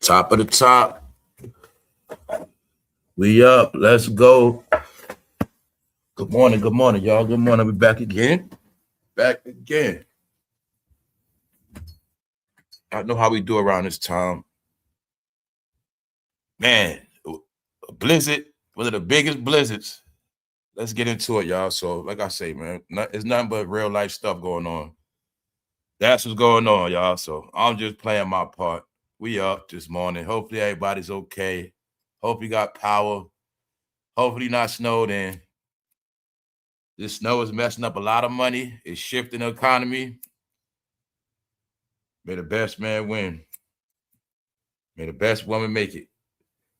Top of the top. We up. Let's go. Good morning, y'all. Good morning. We back again. Back again. I know how we do around this time. Man, a blizzard, one of the biggest blizzards. Let's get into it, y'all. So, like I say, man, it's nothing but real life stuff going on. That's what's going on, y'all. So I'm just playing my part. We up this morning. Hopefully everybody's okay. Hope you got power. Hopefully not snowed in. This snow is messing up a lot of money. It's shifting the economy. May the best man win. May the best woman make it.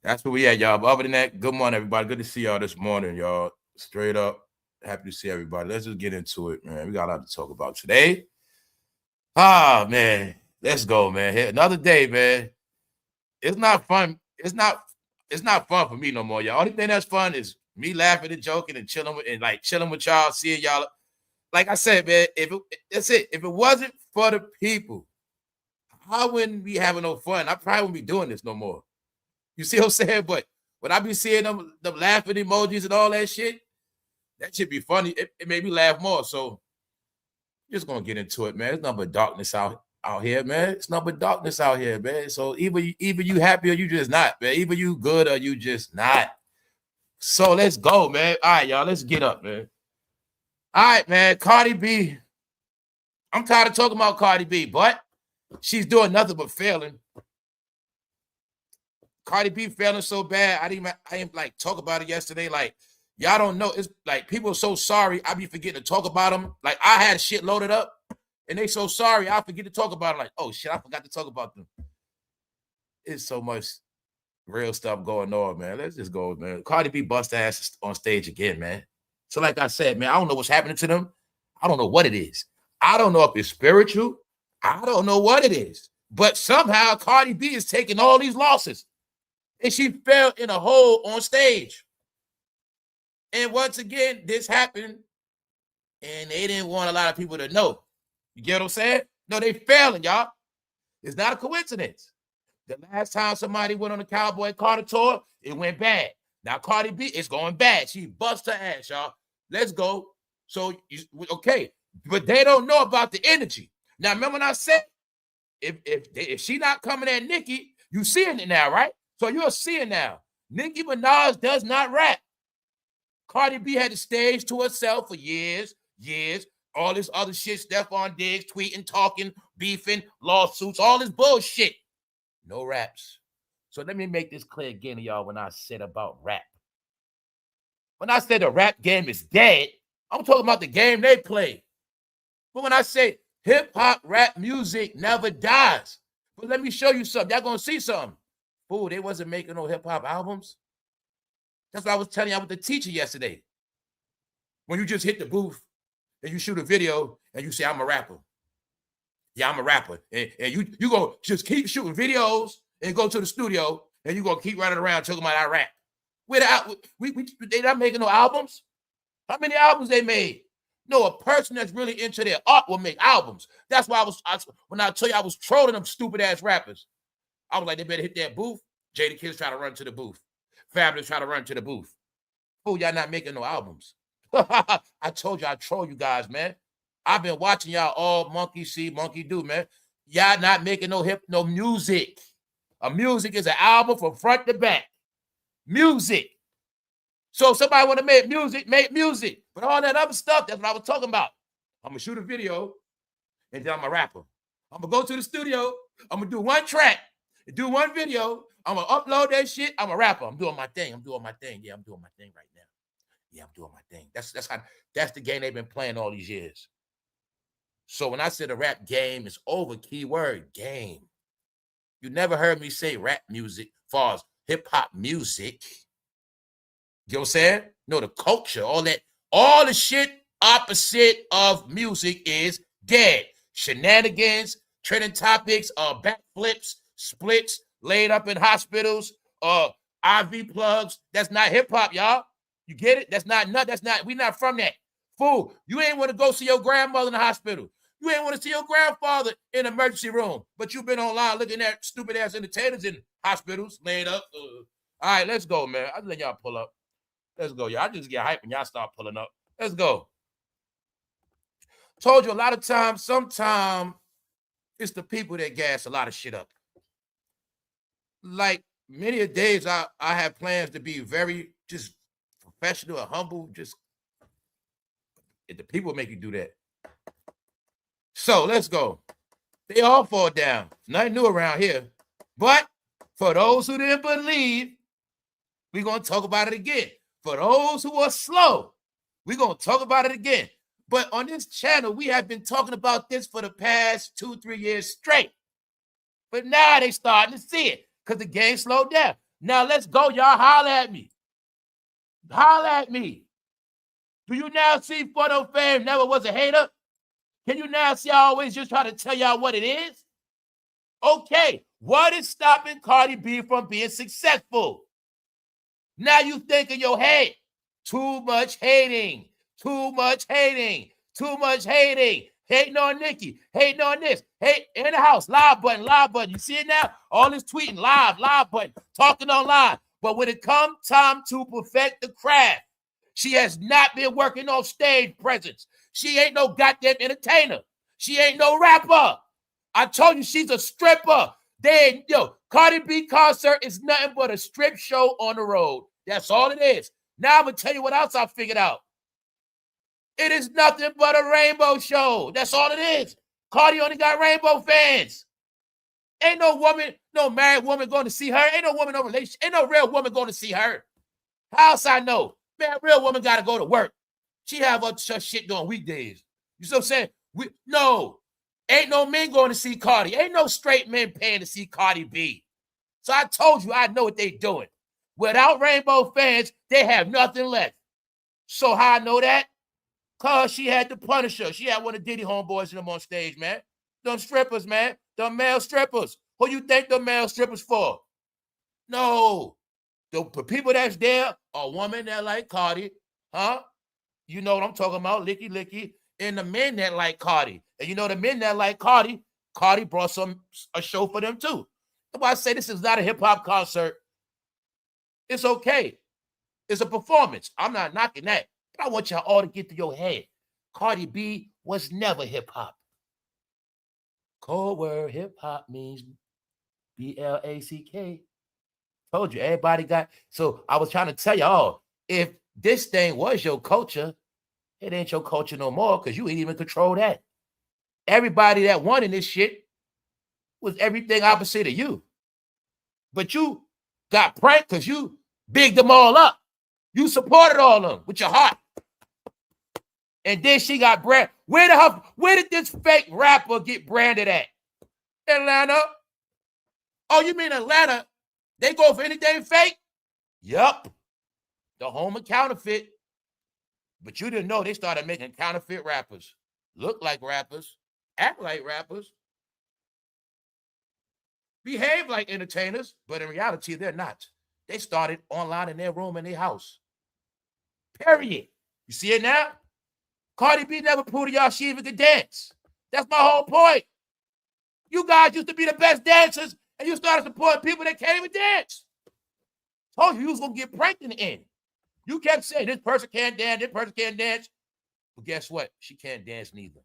That's where we at, y'all. But other than that, good morning, everybody. Good to see y'all this morning, y'all. Straight up. Happy to see everybody. Let's just get into it, man. We got a lot to talk about today. Man. Let's go, man. Here, another day, man. It's not fun. It's not fun for me no more, y'all. Only thing that's fun is me laughing and joking and chilling with y'all, seeing y'all. Like I said, man, that's it. If it wasn't for the people, I wouldn't be having no fun. I probably wouldn't be doing this no more. You see what I'm saying? But when I be seeing them laughing emojis and all that shit, that should be funny. It made me laugh more. So just gonna get into it, man. It's nothing but darkness out here, man. It's nothing but darkness out here, man. So either you happy or you just not, man. Either you good or you just not. So let's go, man. All right, y'all. Let's get up, man. All right, man. Cardi B. I'm tired of talking about Cardi B, but she's doing nothing but failing. Cardi B failing so bad. I didn't like talk about it yesterday. Like, y'all don't know. It's like people are so sorry. I be forgetting to talk about them. Like, I had shit loaded up, and they so sorry. I forget to talk about it. Like, oh shit, I forgot to talk about them. It's so much real stuff going on, man. Let's just go, man. Cardi B bust ass on stage again, man. So, like I said, man, I don't know what's happening to them. I don't know what it is. I don't know if it's spiritual. I don't know what it is. But somehow Cardi B is taking all these losses. And she fell in a hole on stage. And once again, this happened. And they didn't want a lot of people to know. You get what I'm saying? No, they failing, y'all. It's not a coincidence. The last time somebody went on the Cowboy Carter tour, it went bad. Now Cardi B is going bad. She bust her ass, y'all. Let's go. So, okay. But they don't know about the energy. Now, remember when I said, if she not coming at Nicki, you seeing it now, right? So you're seeing now. Nicki Minaj does not rap. Cardi B had the stage to herself for years. All this other shit, Stephon Diggs tweeting, talking, beefing, lawsuits, all this bullshit. No raps. So let me make this clear again to y'all when I said about rap. When I said the rap game is dead, I'm talking about the game they play. But when I say hip-hop rap music never dies, but let me show you something. Y'all gonna see something. Fool, they wasn't making no hip-hop albums. That's what I was telling y'all with the teacher yesterday. When you just hit the booth and you shoot a video and you say, I'm a rapper. Yeah, I'm a rapper. And you go just keep shooting videos and go to the studio and you gonna keep running around talking about I rap. They not making no albums. How many albums they made? No, a person that's really into their art will make albums. That's why when I tell you I was trolling them stupid ass rappers. I was like, they better hit that booth. Jada Kids try to run to the booth. Fabulous try to run to the booth. Oh, y'all not making no albums. I told you I troll you guys, man. I've been watching y'all all monkey see, monkey do, man. Y'all not making no music. A music is an album from front to back. Music. So if somebody want to make music. But all that other stuff, that's what I was talking about. I'm going to shoot a video, and then I'm a rapper. I'm going to go to the studio. I'm going to do one track, do one video. I'm going to upload that shit. I'm a rapper. I'm doing my thing. Yeah, I'm doing my thing right now. Yeah, I'm doing my thing. That's the game they've been playing all these years. So when I said the rap game is over, keyword game. You never heard me say rap music as far as hip-hop music. You know what I'm saying? No, the culture, all the shit opposite of music is dead. Shenanigans, trending topics, backflips, splits, laid up in hospitals, IV plugs. That's not hip-hop, y'all. You get it? We're not from that. Fool, you ain't want to go see your grandmother in the hospital. You ain't want to see your grandfather in the emergency room, but you've been online looking at stupid ass entertainers in hospitals, laid up. All right, let's go, man. I just let y'all pull up. Let's go, y'all. I just get hyped when y'all start pulling up. Let's go. Told you a lot of times, sometimes it's the people that gas a lot of shit up. Like many a days, I have plans to be very just professional and humble. Just the people make you do that. So let's go. They all fall down. Nothing new around here. But for those who didn't believe, we're going to talk about it again. For those who are slow, we're going to talk about it again. But on this channel, we have been talking about this for the past 2-3 years straight. But now they starting to see it because the game slowed down. Now let's go, y'all. Holler at me. Holler at me. Do you now see Photo Fame never was a hater? Can you now see I always just try to tell y'all what it is? Okay, what is stopping Cardi B from being successful? Now you think in your head, too much hating, too much hating, too much hating, hating on Nicki, hating on this, hate in the house, live button, live button. You see it now? All this tweeting, live button, talking online. But when it comes time to perfect the craft, she has not been working on stage presence. She ain't no goddamn entertainer. She ain't no rapper. I told you she's a stripper. Cardi B concert is nothing but a strip show on the road. That's all it is. Now I'm going to tell you what else I figured out. It is nothing but a rainbow show. That's all it is. Cardi only got rainbow fans. Ain't no woman, no married woman going to see her. Ain't no woman, no relationship. Ain't no real woman going to see her. How else I know? Man, real woman got to go to work. She have her shit doing weekdays. You see what I'm saying? No. Ain't no men going to see Cardi. Ain't no straight men paying to see Cardi B. So I told you I know what they doing. Without rainbow fans, they have nothing left. So how I know that? Because she had the Punisher. She had one of Diddy homeboys in them on stage, man. Them strippers, man. Them male strippers. Who you think the male strippers for? No. The people that's there are women that like Cardi. Huh? You know what I'm talking about. Licky. And the men that like Cardi. And you know the men that like Cardi, Cardi brought a show for them too. That's why I say this is not a hip-hop concert. It's okay. It's a performance. I'm not knocking that. But I want y'all all to get to your head. Cardi B was never hip-hop. Cold word hip-hop means B-L-A-C-K. Told you, everybody got... So I was trying to tell y'all, if this thing was your culture, it ain't your culture no more because you ain't even control that. Everybody that won in this shit was everything opposite of you. But you got pranked because you bigged them all up. You supported all of them with your heart. And then she got brand. Where did this fake rapper get branded at? Atlanta. Oh, you mean Atlanta? They go for anything fake? Yup. The home of counterfeit. But you didn't know they started making counterfeit rappers. Look like rappers. Act like rappers. Behave like entertainers. But in reality, they're not. They started online in their room in their house. Period. You see it now? Cardi B never proved to y'all she even could dance. That's my whole point. You guys used to be the best dancers, and you started supporting people that can't even dance. Told you was going to get pranked in the end. You kept saying this person can't dance, this person can't dance. But guess what? She can't dance neither.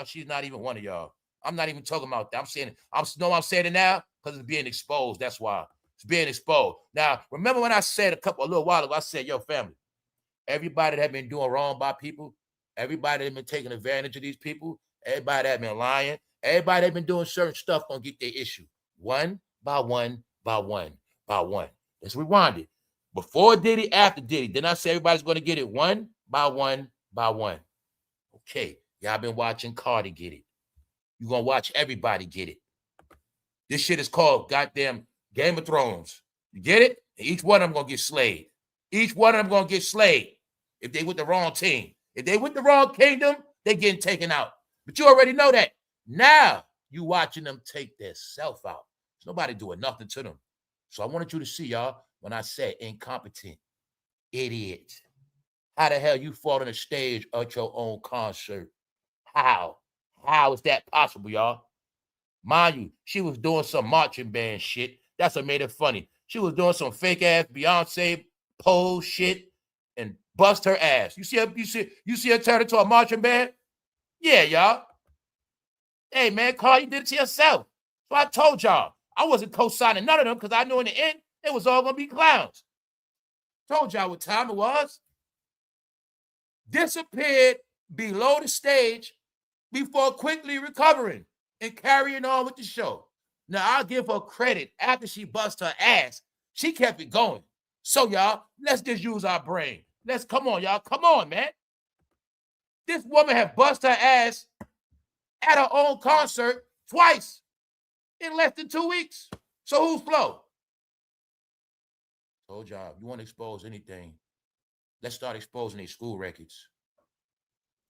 She's not even one of y'all. I'm not even talking about that. I'm saying it now because it's being exposed. That's why. It's being exposed. Now, remember when I said a little while ago, I said, yo, family, everybody that been doing wrong by people, everybody that been taking advantage of these people, everybody that been lying, everybody that been doing certain stuff gonna get their issue. One by one by one by one. Let's rewind it. Before Diddy, after Diddy. Then I say everybody's gonna get it one by one by one. Okay, y'all been watching Cardi get it. You're gonna watch everybody get it. This shit is called goddamn Game of Thrones. You get it? And each one of them gonna get slayed. Each one of them gonna get slayed if they with the wrong team. If they with the wrong kingdom, they getting taken out. But you already know that. Now you watching them take their self out. There's nobody doing nothing to them. So I wanted you to see, y'all, when I said incompetent, idiot. How the hell you fall on the stage at your own concert? How? How is that possible, y'all? Mind you, she was doing some marching band shit. That's what made it funny. She was doing some fake ass Beyonce pose shit and bust her ass. You see her turn into a marching band? Yeah, y'all. Hey man, Carl, you did it to yourself. So I told y'all I wasn't co-signing none of them because I knew in the end it was all gonna be clowns. Told y'all what time it was. Disappeared below the stage before quickly recovering and carrying on with the show. Now, I'll give her credit. After she bust her ass, she kept it going. So, y'all, let's just use our brain. Come on, y'all. Come on, man. This woman had bust her ass at her own concert twice in less than 2 weeks. So who's Flo? Told y'all, if you want to expose anything, let's start exposing these school records.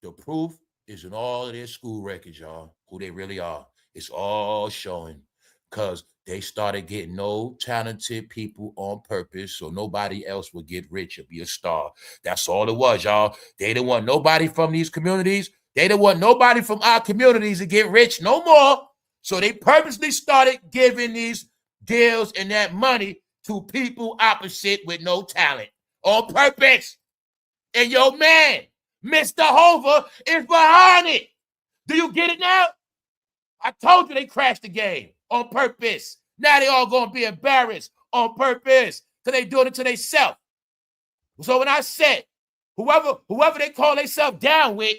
The proof is in all of their school records, y'all, who they really are. It's all showing because they started getting no talented people on purpose so nobody else would get rich or be a star. That's all it was, y'all. They didn't want nobody from these communities. They didn't want nobody from our communities to get rich no more. So they purposely started giving these deals and that money to people opposite with no talent on purpose. And your man, Mr. Hoover, is behind it. Do you get it now? I told you they crashed the game on purpose. Now they all gonna be embarrassed on purpose because they doing it to themselves. So when I said, whoever they call themselves down with,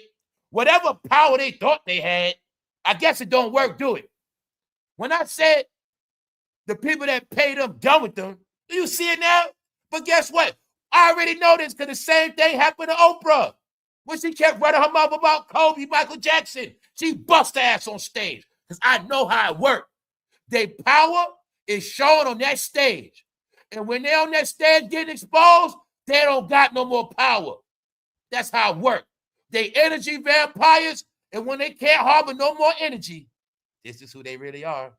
whatever power they thought they had, I guess it don't work, do it. When I said the people that paid them done with them, do you see it now? But guess what? I already know this because the same thing happened to Oprah. When she kept running her mouth about Kobe, Michael Jackson, she bust her ass on stage because I know how it works. Their power is shown on that stage. And when they're on that stage getting exposed, they don't got no more power. That's how it works. They energy vampires, and when they can't harbor no more energy, this is who they really are.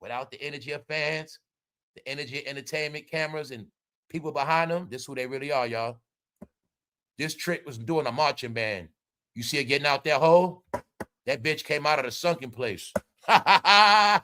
Without the energy of fans, the energy of entertainment cameras, and people behind them, this is who they really are, y'all. This trick was doing a marching band. You see her getting out that hole? That bitch came out of the sunken place. I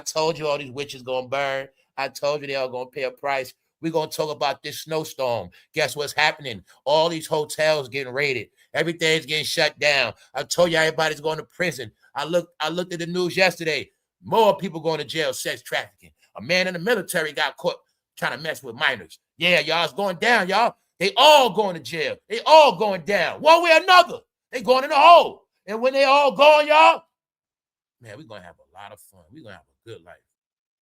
told you all these witches gonna burn. I told you they all gonna pay a price. We're gonna talk about this snowstorm. Guess what's happening? All these hotels getting raided. Everything's getting shut down. I told you everybody's going to prison. I looked at the news yesterday. More people going to jail, sex trafficking. A man in the military got caught trying to mess with minors. Yeah, y'all, it's going down, y'all. They all going to jail. They all going down. One way or another. They going in the hole. And when they all going, y'all, man, we're going to have a lot of fun. We're going to have a good life.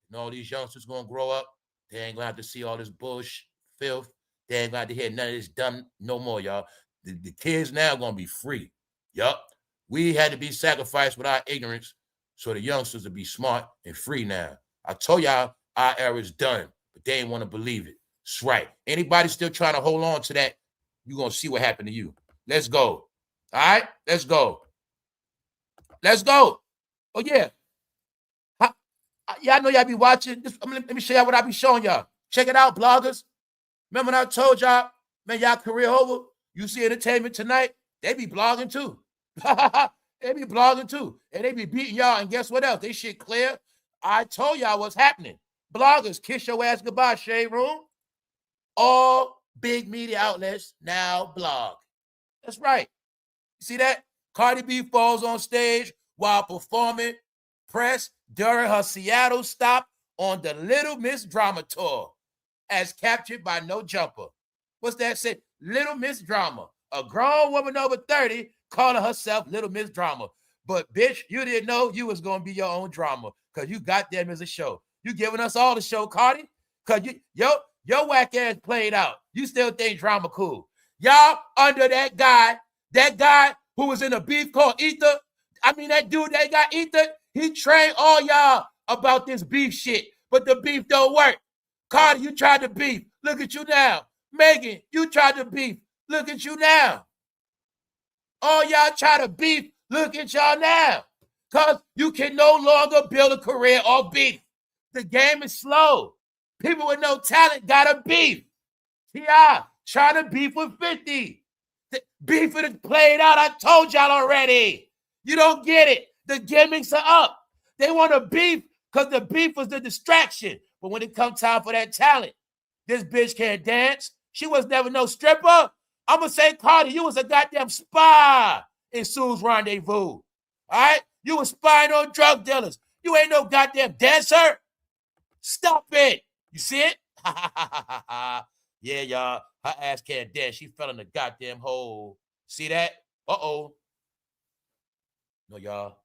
And all these youngsters going to grow up. They ain't going to have to see all this bullshit, filth. They ain't going to have to hear none of this dumb no more, y'all. The kids now going to be free. Yup. We had to be sacrificed with our ignorance so the youngsters will be smart and free now. I told y'all our era is done, but they ain't want to believe it. That's right. Anybody still trying to hold on to that, you're going to see what happened to you. Let's go. All right? Let's go. Let's go. Oh, yeah. Y'all know y'all be watching. Let me show y'all what I be showing y'all. Check it out, bloggers. Remember when I told y'all, man, y'all career over? You see Entertainment Tonight? They be blogging too. They be blogging too. And they be beating y'all. And guess what else? They shit clear. I told y'all what's happening. Bloggers, kiss your ass goodbye, Shade Room. All big media outlets now blog. That's right. You see that? Cardi B falls on stage while performing press during her Seattle stop on the Little Miss Drama Tour, as captured by No Jumper. What's that say? Little Miss Drama. A grown woman over 30 calling herself Little Miss Drama. But, bitch, you didn't know you was going to be your own drama because you got them as a show. You giving us all the show, Cardi, because your whack ass played out. You still think drama cool. Y'all under that guy who was in a beef called Ether. I mean, that dude that got Ether, he trained all y'all about this beef shit, but the beef don't work. Cardi, you tried to beef. Look at you now. Megan, you tried to beef. Look at you now. All y'all try to beef. Look at y'all now. Because you can no longer build a career off beef. The game is slow. People with no talent got to beef. T.I. trying to beef with 50. Beef it played out. I told y'all already. You don't get it. The gimmicks are up. They want to beef because the beef was the distraction. But when it comes time for that talent, this bitch can't dance. She was never no stripper. I'm going to say, CARDI, you was a goddamn spy in Sue's Rendezvous. All right? You was spying on drug dealers. You ain't no goddamn dancer. Stop it. You see it? Yeah, y'all. Her ass can't dance. She fell in the goddamn hole. See that? Uh-oh. No, y'all.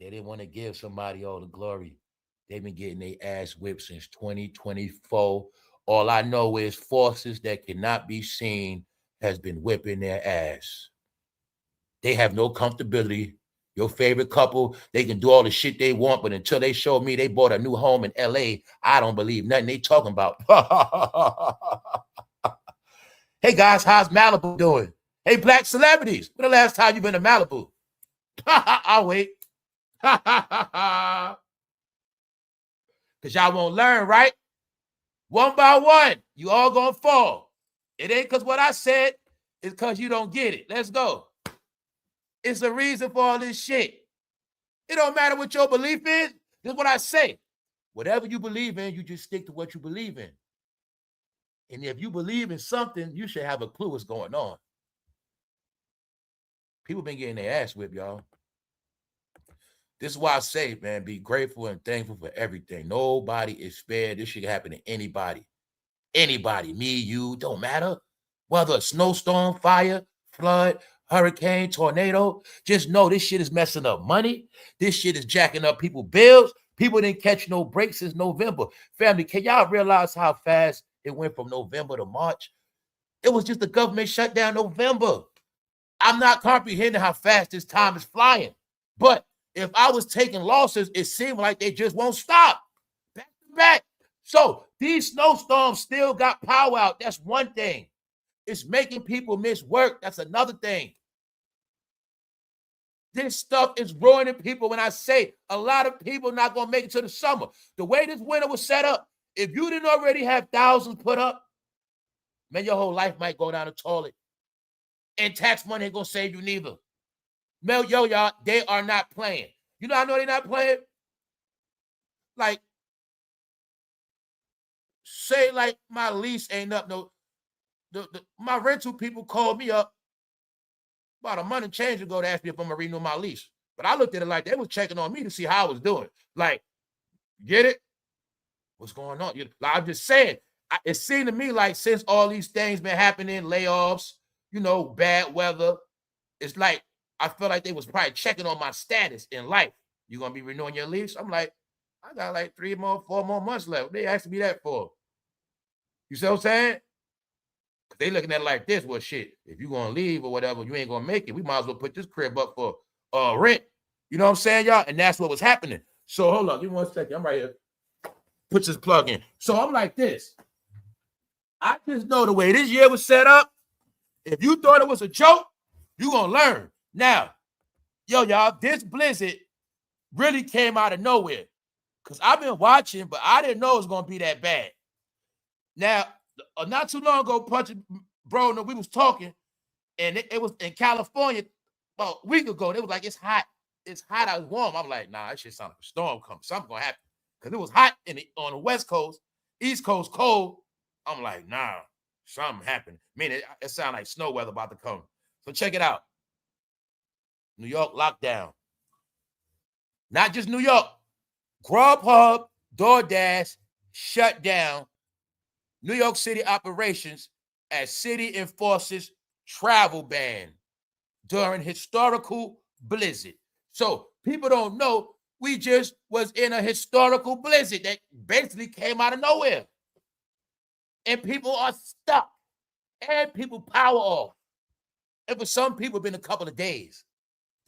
They didn't want to give somebody all the glory. They've been getting their ass whipped since 2024. All I know is forces that cannot be seen has been whipping their ass. They have no comfortability. Your favorite couple, they can do all the shit they want, but until they show me they bought a new home in LA, I don't believe nothing they talking about. Hey guys, how's Malibu doing? Hey black celebrities, when the last time you been to Malibu? I'll wait. Because y'all won't learn, right? One by one, you all gonna fall. It ain't because what I said, it's because you don't get it. Let's go. It's a reason for all this shit. It don't matter what your belief is. This is what I say. Whatever you believe in, you just stick to what you believe in. And if you believe in something, you should have a clue what's going on. People been getting their ass whipped, y'all. This is why I say, man, be grateful and thankful for everything. Nobody is spared. This shit can happen to anybody. Anybody, me, you, don't matter. Whether a snowstorm, fire, flood, hurricane, tornado, just know this shit is messing up money. This shit is jacking up people's bills. People didn't catch no breaks since November. Family, can y'all realize how fast it went from November to March? It was just the government shut down November. I'm not comprehending how fast this time is flying. But if I was taking losses, it seemed like they just won't stop. Back to back. So these snowstorms still got power out. That's one thing. It's making people miss work. That's another thing. This stuff is ruining people. When I say a lot of people not going to make it to the summer. The way this winter was set up, if you didn't already have thousands put up, man, your whole life might go down the toilet. And tax money ain't going to save you neither. Y'all, they are not playing. You know, I know they're not playing. Like, say like my lease ain't up. No, my rental people called me up about a month and change ago to ask me if I'm going to renew my lease. But I looked at it like they was checking on me to see how I was doing. Like, get it? What's going on? Like, I'm just saying, it seemed to me like since all these things been happening, layoffs, you know, bad weather, it's like I feel like they was probably checking on my status in life. You going to be renewing your lease? I'm like, I got like 4 more months left. They asked me that for. You see what I'm saying? They looking at it like this. Well, shit, if you going to leave or whatever, you ain't going to make it. We might as well put this crib up for rent. You know what I'm saying, y'all? And that's what was happening. So hold on. Give me 1 second. I'm right here. Put this plug in. So I'm like this. I just know the way this year was set up. If you thought it was a joke, you're going to learn. Now, y'all, this blizzard really came out of nowhere. Because I've been watching, but I didn't know it was going to be that bad. Now, not too long ago, bro, we was talking, and it was in California about a week ago. They was like, it's hot. It's hot. I was warm. I'm like, nah, that shit sound like a storm coming. Something's going to happen. Because it was hot on the West Coast, East Coast cold. I'm like, nah, something happened. Meaning it sounded like snow weather about to come. So check it out. New York lockdown. Not just New York. Grubhub, DoorDash shut down New York City operations as city enforces travel ban during historical blizzard. So people don't know we just was in a historical blizzard that basically came out of nowhere. And people are stuck. And people power off. And for some people, it's been a couple of days.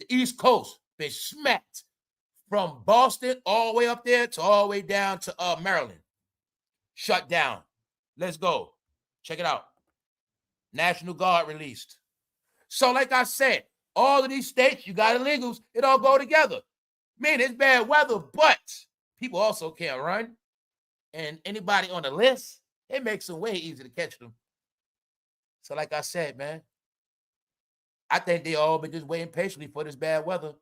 The East Coast been smacked from Boston all the way up there to all the way down to Maryland. Shut down. Let's go. Check it out. National Guard released. So like I said, all of these states, you got illegals, it all go together. Man, it's bad weather, but people also can't run. And anybody on the list, it makes them way easier to catch them. So like I said, man, I think they all been just waiting patiently for this bad weather.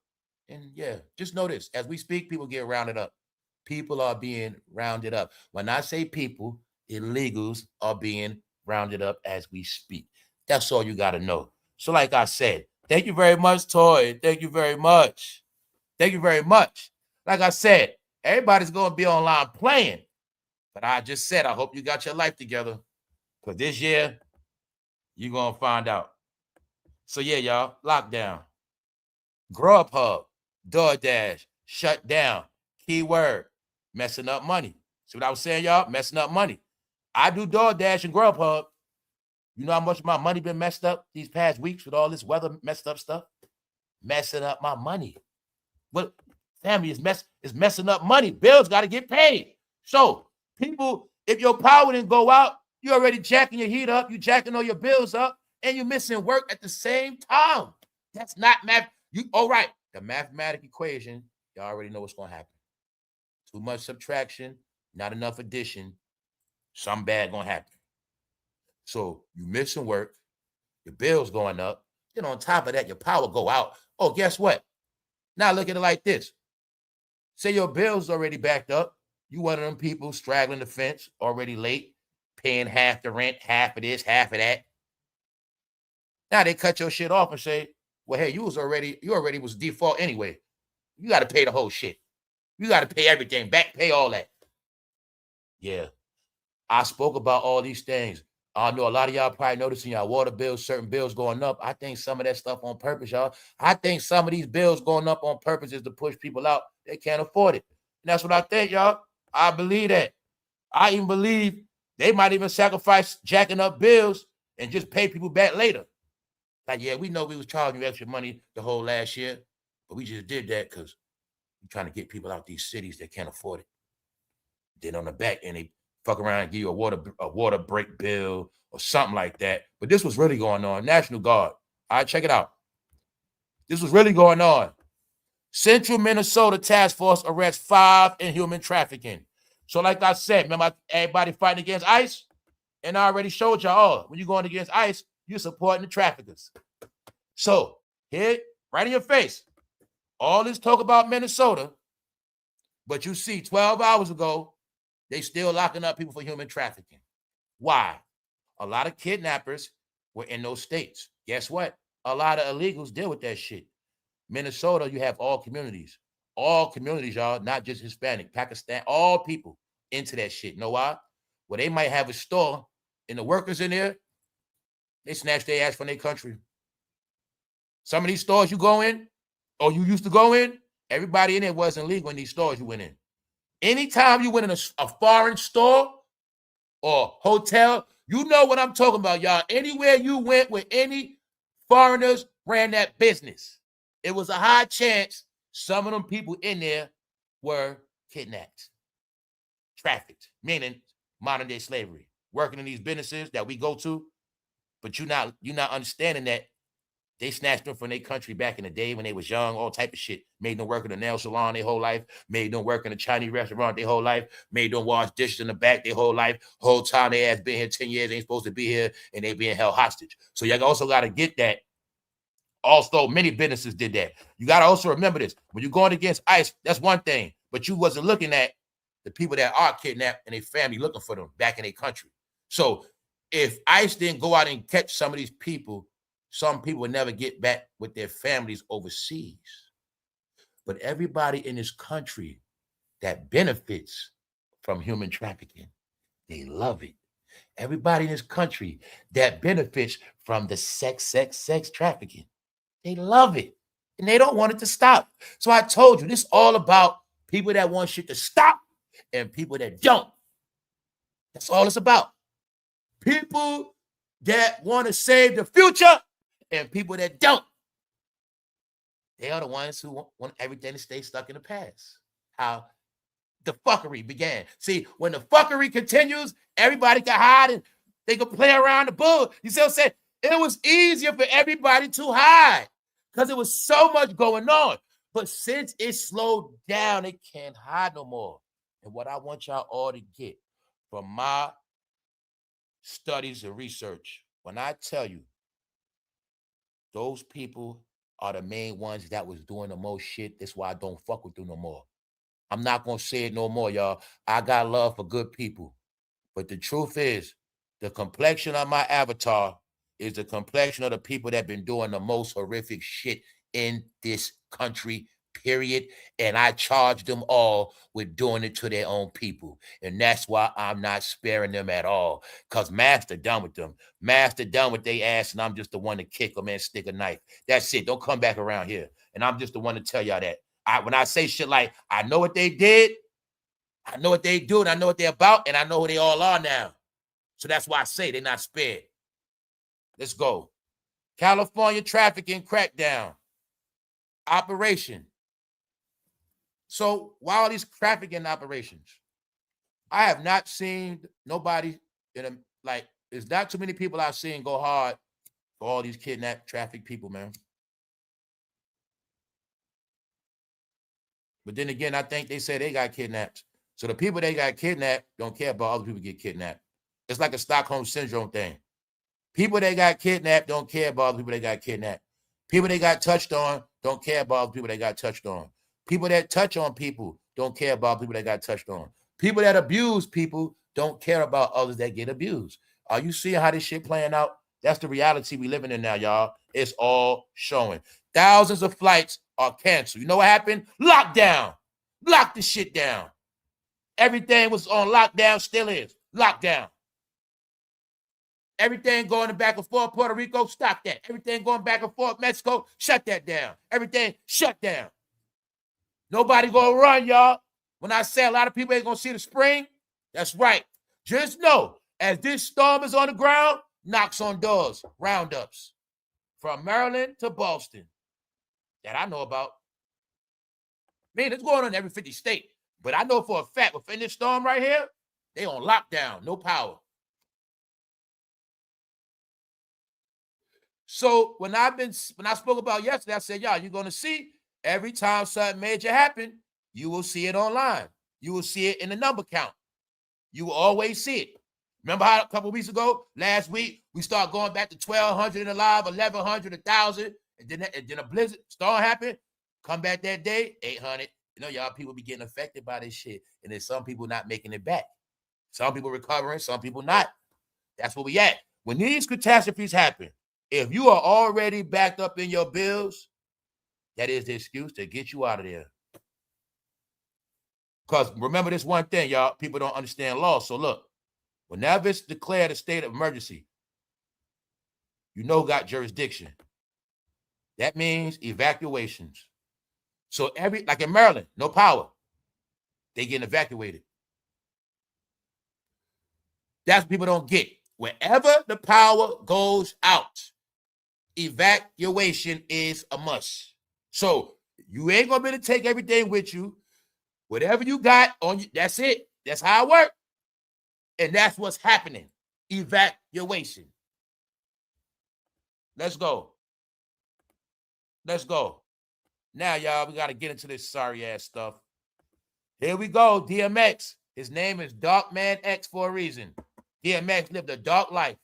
And yeah, just know this. As we speak, people get rounded up. People are being rounded up. When I say people, illegals are being rounded up as we speak. That's all you got to know. So like I said, thank you very much, Toy. Thank you very much. Thank you very much. Like I said, everybody's going to be online playing. But I just said, I hope you got your life together. Because this year, you're going to find out. So yeah, y'all, lockdown. Grubhub, DoorDash, shut down. Keyword, messing up money. See what I was saying, y'all? Messing up money. I do DoorDash and Grubhub. You know how much of my money been messed up these past weeks with all this weather messed up stuff? Messing up my money. But family is messing up money. Bills got to get paid. So people, if your power didn't go out, you already jacking your heat up, you jacking all your bills up, and you're missing work at the same time. That's not math. All right, the mathematical equation, y'all already know what's going to happen. Too much subtraction, not enough addition, something bad going to happen. So you missing work, your bills going up, then on top of that, your power go out. Oh, guess what? Now look at it like this. Say your bills already backed up. You one of them people straggling the fence, already late, paying half the rent, half of this, half of that. Now they cut your shit off and say, well, hey, you already was default anyway. You got to pay the whole shit. You got to pay everything, back pay all that. Yeah. I spoke about all these things. I know a lot of y'all probably noticing y'all water bills, certain bills going up. I think some of that stuff on purpose, y'all. I think some of these bills going up on purpose is to push people out. They can't afford it. And that's what I think, y'all. I believe that. I even believe they might even sacrifice jacking up bills and just pay people back later. Like, yeah, we know we was charging you extra money the whole last year, but we just did that because we're trying to get people out these cities that can't afford it. Then on the back end, they fuck around and give you a water break bill or something like that. But this was really going on. National Guard. All right, check it out. This was really going on. Central Minnesota Task Force arrests 5 in human trafficking. So like I said, remember everybody fighting against ICE? And I already showed y'all, when you're going against ICE, you're supporting the traffickers. So here, right in your face, all this talk about Minnesota, but you see 12 hours ago, they still locking up people for human trafficking. Why? A lot of kidnappers were in those states. Guess what? A lot of illegals deal with that shit. Minnesota, you have all communities. All communities, y'all, not just Hispanic, Pakistan, all people into that shit. Know why? Well, they might have a store and the workers in there, they snatch their ass from their country. Some of these stores you go in, or you used to go in, everybody in there wasn't legal in these stores you went in. Anytime you went in a foreign store or hotel, you know what I'm talking about, y'all. Anywhere you went with any foreigners ran that business, it was a high chance some of them people in there were kidnapped, trafficked, meaning modern day slavery, working in these businesses that we go to, but you're not understanding that they snatched them from their country back in the day when they was young, all type of shit. Made them work in a nail salon their whole life. Made them work in a Chinese restaurant their whole life. Made them wash dishes in the back their whole life. Whole time they ass been here 10 years, ain't supposed to be here, and they being held hostage. So y'all also got to get that. Also, many businesses did that. You got to also remember this. When you're going against ICE, that's one thing. But you wasn't looking at the people that are kidnapped and their family looking for them back in their country. So if ICE didn't go out and catch some of these people, some people would never get back with their families overseas. But everybody in this country that benefits from human trafficking, they love it. Everybody in this country that benefits from the sex trafficking, they love it. And they don't want it to stop. So I told you, this is all about people that want shit to stop and people that don't. That's all it's about. People that want to save the future and people that don't. They are the ones who want everything to stay stuck in the past. How the fuckery began. See, when the fuckery continues, everybody can hide and they can play around the bull. You see what I'm saying? It was easier for everybody to hide because there was so much going on. But since it slowed down, they can't hide no more. And what I want y'all all to get from my studies and research, when I tell you those people are the main ones that was doing the most shit. That's why I don't fuck with them no more. I'm not going to say it no more, y'all. I got love for good people. But the truth is, the complexion of my avatar is the complexion of the people that been doing the most horrific shit in this country, period. And I charge them all with doing it to their own people. And that's why I'm not sparing them at all. Because Master done with them. Master done with their ass, and I'm just the one to kick them and stick a knife. That's it. Don't come back around here. And I'm just the one to tell y'all that. When I say shit like, I know what they did, I know what they do, and I know what they're about, and I know who they all are now. So that's why I say they're not spared. Let's go. California trafficking crackdown. Operation. So why are these trafficking operations? I have not seen nobody there's not too many people I've seen go hard for all these kidnapped, trafficked people, man. But then again, I think they say they got kidnapped. So the people that got kidnapped don't care about other people get kidnapped. It's like a Stockholm Syndrome thing. People that got kidnapped don't care about other people that got kidnapped. People that got touched on don't care about other people that got touched on. People that touch on people don't care about people that got touched on. People that abuse people don't care about others that get abused. Are you seeing how this shit playing out? That's the reality we living in now, y'all. It's all showing. Thousands of flights are canceled. You know what happened? Lockdown. Lock the shit down. Everything was on lockdown, still is. Lockdown. Everything going back and forth, Puerto Rico, stop that. Everything going back and forth, Mexico, shut that down. Everything shut down. Nobody gonna run, y'all. When I say a lot of people ain't gonna see the spring, that's right. Just know, as this storm is on the ground, knocks on doors, roundups. From Maryland to Boston. That I know about. Man, it's going on in every 50 state. But I know for a fact, within this storm right here, they on lockdown, no power. So when I spoke about yesterday, I said, y'all, you're going to see every time something major happen, you will see it online. You will see it in the number count. You will always see it. Remember how a couple of weeks ago, last week, we start going back to 1,200 in the live, 1,100, 1,000, and then a blizzard storm happened. Come back that day, 800. You know, y'all people be getting affected by this shit, and then some people not making it back. Some people recovering, some people not. That's where we at. When these catastrophes happen, if you are already backed up in your bills, that is the excuse to get you out of there. Because remember this one thing, y'all, people don't understand law. So look, whenever it's declared a state of emergency, you know got jurisdiction. That means evacuations. So like in Maryland, no power. They getting evacuated. That's what people don't get. Wherever the power goes out, evacuation is a must. So you ain't gonna be able to take everything with you. Whatever you got on you, that's it. That's how it works. And that's what's happening. Evacuation. Let's go. Let's go. Now, y'all, we got to get into this sorry-ass stuff. Here we go, DMX. His name is Dark Man X for a reason. DMX lived a dark life.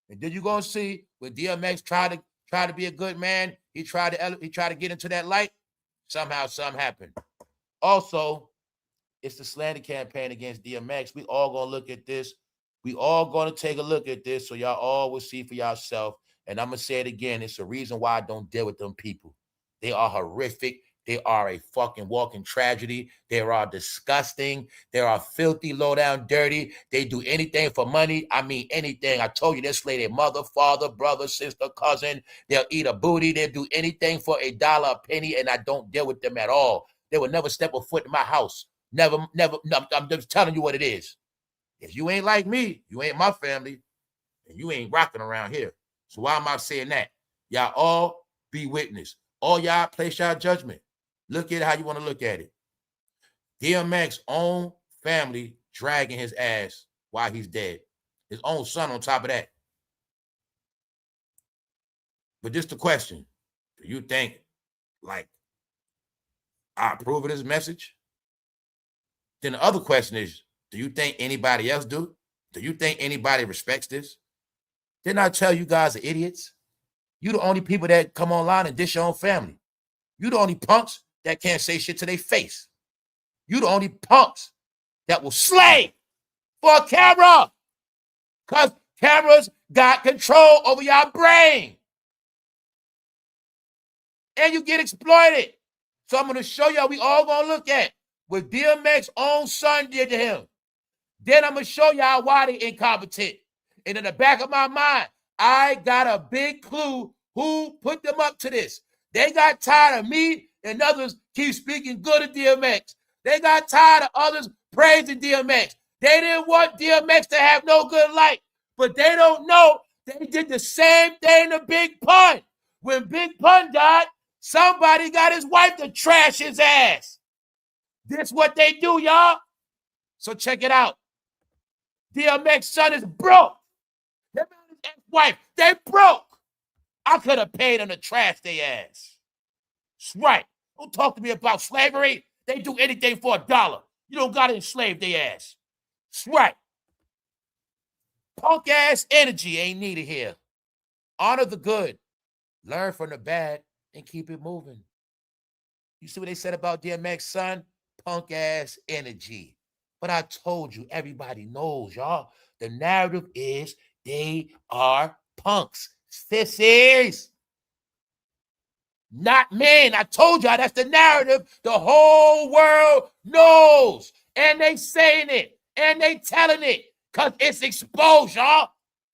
And then you're going to see when DMX tried to be a good man, he tried to get into that light. Somehow, something happened. Also, it's the slander campaign against DMX. We all going to look at this. We all going to take a look at this so y'all all will see for yourself. And I'm going to say it again. It's the reason why I don't deal with them people. They are horrific. They are a fucking walking tragedy. They are disgusting. They are filthy, low down, dirty. They do anything for money. I mean, anything. I told you, they'll slay their mother, father, brother, sister, cousin. They'll eat a booty. They'll do anything for $1, a penny, and I don't deal with them at all. They would never step a foot in my house. Never. No, I'm just telling you what it is. If you ain't like me, you ain't my family, and you ain't rocking around here. So why am I saying that? Y'all all be witness. All y'all place y'all judgment. Look at it how you want to look at it. DMX own family dragging his ass while he's dead. His own son on top of that. But just the question, do you think, like, I approve of this message? Then the other question is, do you think anybody else do? Do you think anybody respects this? Didn't I tell you guys are idiots? You the only people that come online and dish your own family. You the only punks that can't say shit to their face. You the only punks that will slay for a camera. Because cameras got control over your brain. And you get exploited. So I'm going to show y'all, we all going to look at what DMX's own son did to him. Then I'm going to show y'all why they incompetent. And in the back of my mind, I got a big clue who put them up to this. They got tired of me and others keep speaking good of DMX. They got tired of others praising DMX. They didn't want DMX to have no good life. But they don't know they did the same thing to Big Pun. When Big Pun died, somebody got his wife to trash his ass. This what they do, y'all. So check it out. DMX's son is broke. Him and his ex-wife, they broke. I could have paid them to trash their ass. That's right. Don't talk to me about slavery. They do anything for $1. You don't got to enslave their ass. That's right. Punk ass energy ain't needed here. Honor the good. Learn from the bad and keep it moving. You see what they said about DMX, son? Punk ass energy. But I told you, everybody knows, y'all. The narrative is they are punks. Sissies. Not men. I told y'all that's the narrative. The whole world knows. And they saying it. And they telling it. Because it's exposed, y'all.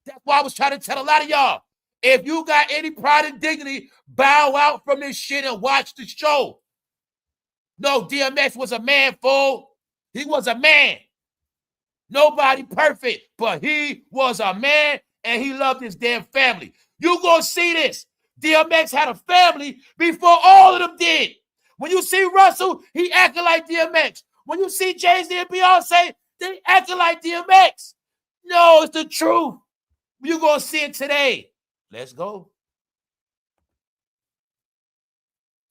That's why I was trying to tell a lot of y'all. If you got any pride and dignity, bow out from this shit and watch the show. No, DMX was a man, fool. He was a man. Nobody perfect, but he was a man and he loved his damn family. You gonna see this. DMX had a family before all of them did. When you see Russell, he acting like DMX. When you see Jayz and Beyonce, they acting like DMX. No, it's the truth. You gonna see it today. Let's go.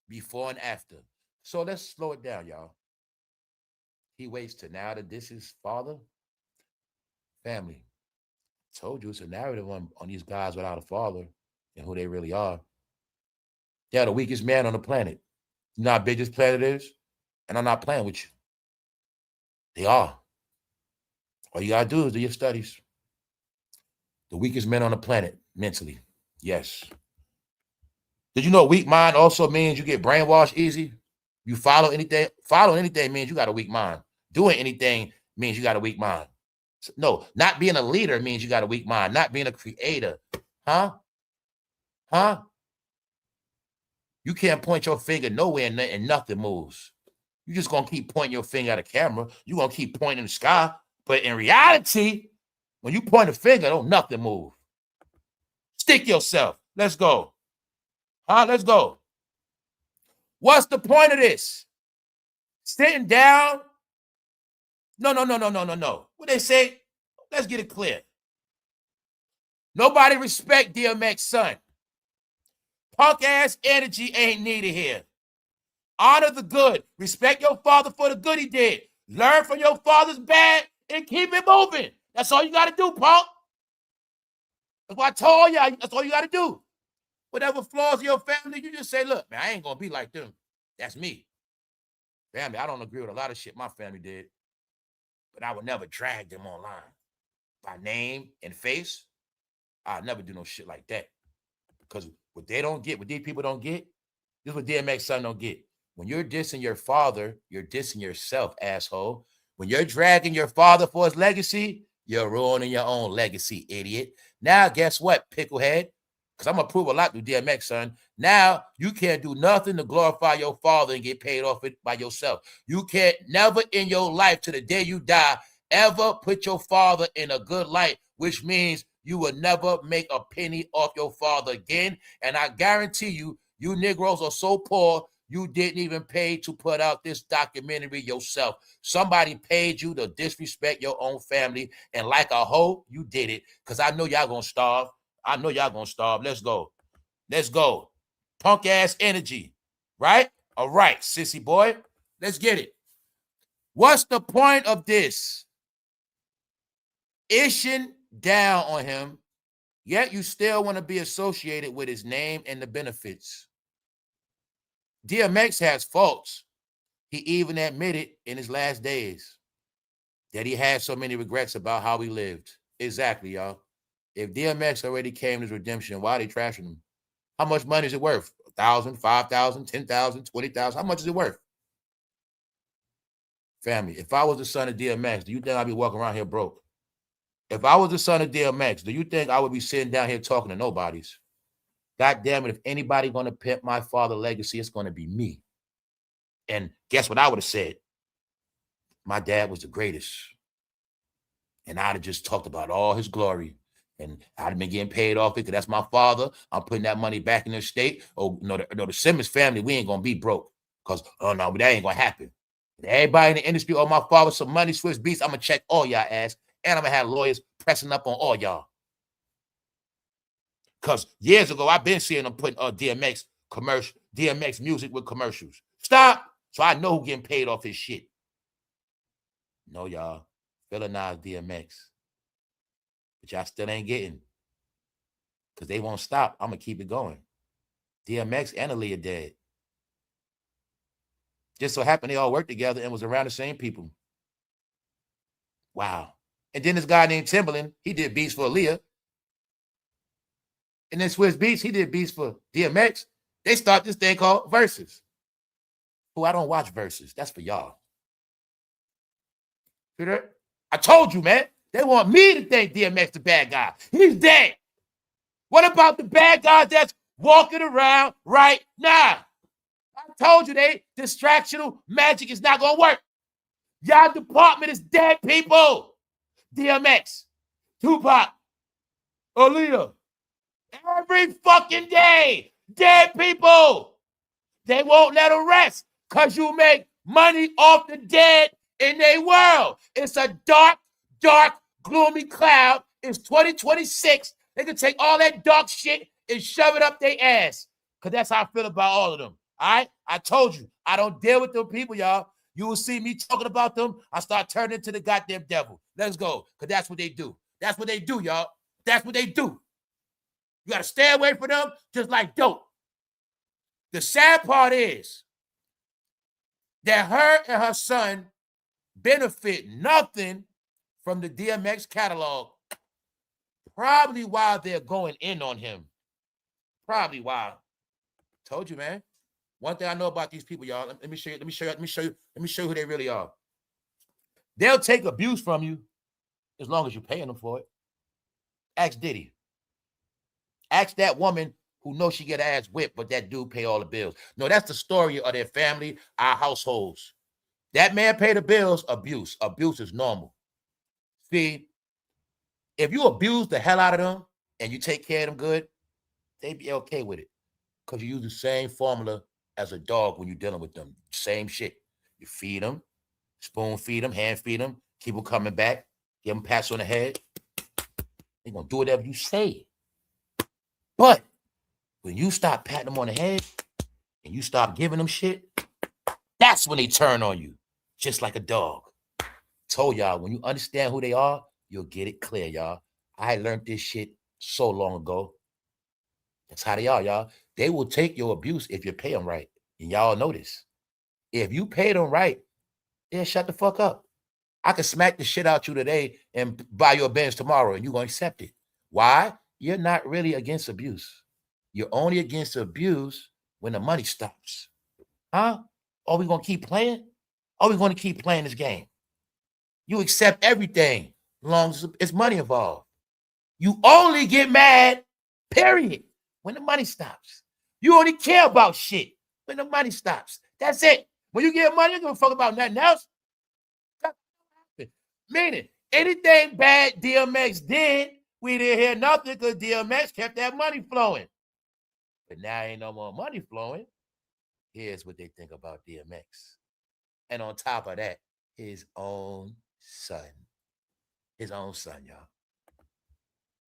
Before and after. So let's slow it down, y'all. He waits to now that this is father. Family. I told you it's a narrative on these guys without a father and who they really are. They're the weakest man on the planet. You know how big this planet is? And I'm not playing with you. They are. All you gotta do is do your studies. The weakest men on the planet, mentally. Yes. Did you know weak mind also means you get brainwashed easy? You follow anything. Following anything means you got a weak mind. Doing anything means you got a weak mind. No, not being a leader means you got a weak mind. Not being a creator. Huh? You can't point your finger nowhere and nothing moves. You're just going to keep pointing your finger at a camera. You're going to keep pointing in the sky. But in reality, when you point a finger, don't nothing move. Stick yourself. Let's go. Let's go. What's the point of this? Sitting down? No. What they say? Let's get it clear. Nobody respect DMX's son. Punk ass energy ain't needed here. Honor the good. Respect your father for the good he did. Learn from your father's bad and keep it moving. That's all you got to do, punk. That's what I told y'all. That's all you got to do. Whatever flaws in your family, you just say, look, man, I ain't going to be like them. That's me. Family, I don't agree with a lot of shit my family did, but I would never drag them online. By name and face, I'll never do no shit like that. Because what they don't get, what these people don't get, this is what DMX's son don't get. When you're dissing your father, you're dissing yourself, asshole. When you're dragging your father for his legacy, you're ruining your own legacy, idiot. Now, guess what, picklehead? Because I'm going to prove a lot to DMX, son. Now, you can't do nothing to glorify your father and get paid off it by yourself. You can't never in your life to the day you die ever put your father in a good light, which means you will never make a penny off your father again. And I guarantee you, you Negroes are so poor, you didn't even pay to put out this documentary yourself. Somebody paid you to disrespect your own family. And like a hoe, you did it. Because I know y'all going to starve. I know y'all going to starve. Let's go. Let's go. Punk ass energy. Right? All right, sissy boy. Let's get it. What's the point of this? Ishing down on him Yet you still want to be associated with his name and the benefits. DMX has faults. He even admitted in his last days that he had so many regrets about how he lived. Exactly, y'all. If DMX already came to his redemption, why are they trashing him? How much money is it worth? 1,000, 5,000, 10,000, 20,000? How much is it worth? Family, if I was the son of DMX, do you think I'd be walking around here broke? If I was the son of DMX, do you think I would be sitting down here talking to nobodies? God damn it, if anybody going to pimp my father's legacy, it's going to be me. And guess what I would have said? My dad was the greatest. And I'd have just talked about all his glory. And I'd have been getting paid off it because that's my father. I'm putting that money back in the state. Oh, no, the Simmons family, we ain't going to be broke. Because, oh, no, that ain't going to happen. Everybody in the industry, oh, my father, some money, Swiss Beats, I'm going to check all y'all ass. And I'm going to have lawyers pressing up on all y'all. Because years ago, I've been seeing them putting DMX music with commercials. Stop. So I know who getting paid off his shit. No, y'all. Villainize DMX. But y'all still ain't getting. Because they won't stop. I'm going to keep it going. DMX and Aaliyah dead. Just so happened they all worked together and was around the same people. Wow. And then this guy named Timbaland, he did beats for Aaliyah. And then Swiss Beats, he did beats for DMX. They start this thing called Versus. Oh, I don't watch Versus. That's for y'all. I told you, man. They want me to think DMX the bad guy. He's dead. What about the bad guys that's walking around right now? I told you distractional magic is not going to work. Y'all department is dead people. DMX, Tupac, Aaliyah. Every fucking day, dead people. They won't let them rest because you make money off the dead in their world. It's a dark, dark, gloomy cloud. It's 2026. They can take all that dark shit and shove it up their ass. Because that's how I feel about all of them. All right? I told you, I don't deal with them people, y'all. You will see me talking about them. I start turning into the goddamn devil. Let's go. Because that's what they do. That's what they do, y'all. That's what they do. You got to stay away from them just like dope. The sad part is that her and her son benefit nothing from the DMX catalog. Probably while they're going in on him. Probably while. Told you, man. One thing I know about these people, y'all. Let me show you who they really are. They'll take abuse from you as long as you're paying them for it. Ask Diddy. Ask that woman who knows she get her ass whipped, but that dude pay all the bills. No, that's the story of their family, our households. That man pay the bills, abuse. Abuse is normal. See, if you abuse the hell out of them and you take care of them good, they be okay with it. Because you use the same formula as a dog when you're dealing with them. Same shit. You feed them, spoon feed them, hand feed them, keep them coming back, give them pats on the head. They're going to do whatever you say. But when you stop patting them on the head and you stop giving them shit, that's when they turn on you, just like a dog. Told y'all, when you understand who they are, you'll get it clear, y'all. I learned this shit so long ago. That's how they are, y'all. They will take your abuse if you pay them right. And y'all know this. If you pay them right, they'll shut the fuck up. I can smack the shit out you today and buy you a Benz tomorrow and you're going to accept it. Why? You're not really against abuse. You're only against abuse when the money stops. Huh? Are we going to keep playing? Are we going to keep playing this game? You accept everything as long as it's money involved. You only get mad, period, when the money stops. You only care about shit when the money stops. That's it. When you get money, you don't fuck about nothing else. Meaning, anything bad DMX did, we didn't hear nothing because DMX kept that money flowing. But now ain't no more money flowing. Here's what they think about DMX. And on top of that, his own son. His own son, y'all.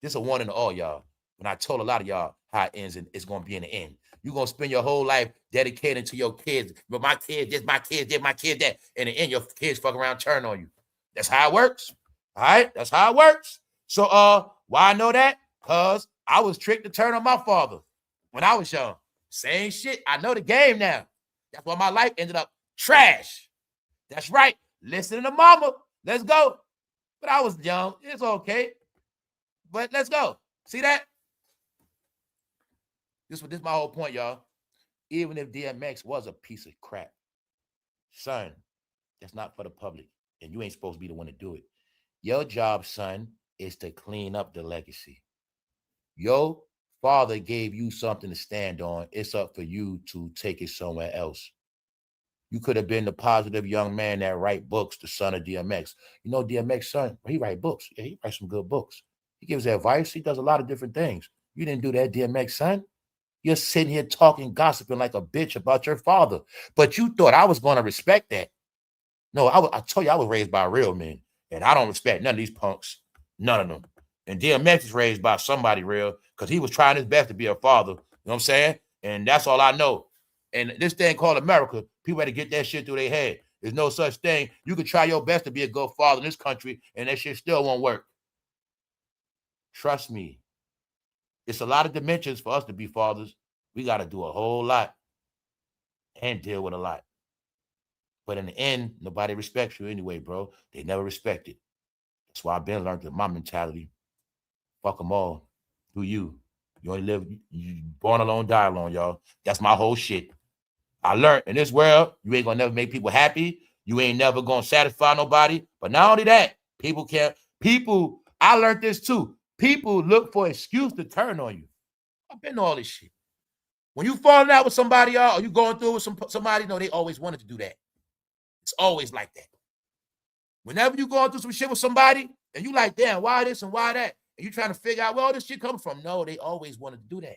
This is a warning to all y'all. When I told a lot of y'all how it ends, and it's going to be in the end. You're going to spend your whole life dedicated to your kids. But my kids, this, my kids, that, my kid, that. And in the end, your kids fuck around, turn on you. That's how it works. All right? That's how it works. So, why I know that? Because I was tricked to turn on my father when I was young. Same shit. I know the game now. That's why my life ended up trash. That's right. Listen to mama. Let's go. But I was young. It's okay. But let's go. See that? This is my whole point, y'all. Even if DMX was a piece of crap, son, that's not for the public. And you ain't supposed to be the one to do it. Your job, son, is to clean up the legacy. Your father gave you something to stand on. It's up for you to take it somewhere else. You could have been the positive young man that write books, the son of DMX. You know DMX, son, he write books. Yeah, he writes some good books. He gives advice. He does a lot of different things. You didn't do that, DMX, son. You're sitting here talking, gossiping like a bitch about your father. But you thought I was going to respect that. No, I told you I was raised by real men. And I don't respect none of these punks. None of them. And DMX is raised by somebody real because he was trying his best to be a father. You know what I'm saying? And that's all I know. And this thing called America, people had to get that shit through their head. There's no such thing. You can try your best to be a good father in this country, and that shit still won't work. Trust me. It's a lot of dimensions for us to be fathers. We got to do a whole lot and deal with a lot. But in the end, nobody respects you anyway, bro. They never respect it. That's why I've been learning my mentality. Fuck them all. Do you. You only live, you born alone, die alone, y'all. That's my whole shit. I learned in this world, you ain't gonna never make people happy. You ain't never gonna satisfy nobody. But not only that, I learned this too. People look for an excuse to turn on you. I've been all this shit. When you falling out with somebody, y'all, or you going through with somebody, no, they always wanted to do that. It's always like that. Whenever you going through some shit with somebody, and you like, damn, why this and why that? And you trying to figure out where all this shit comes from. No, they always wanted to do that.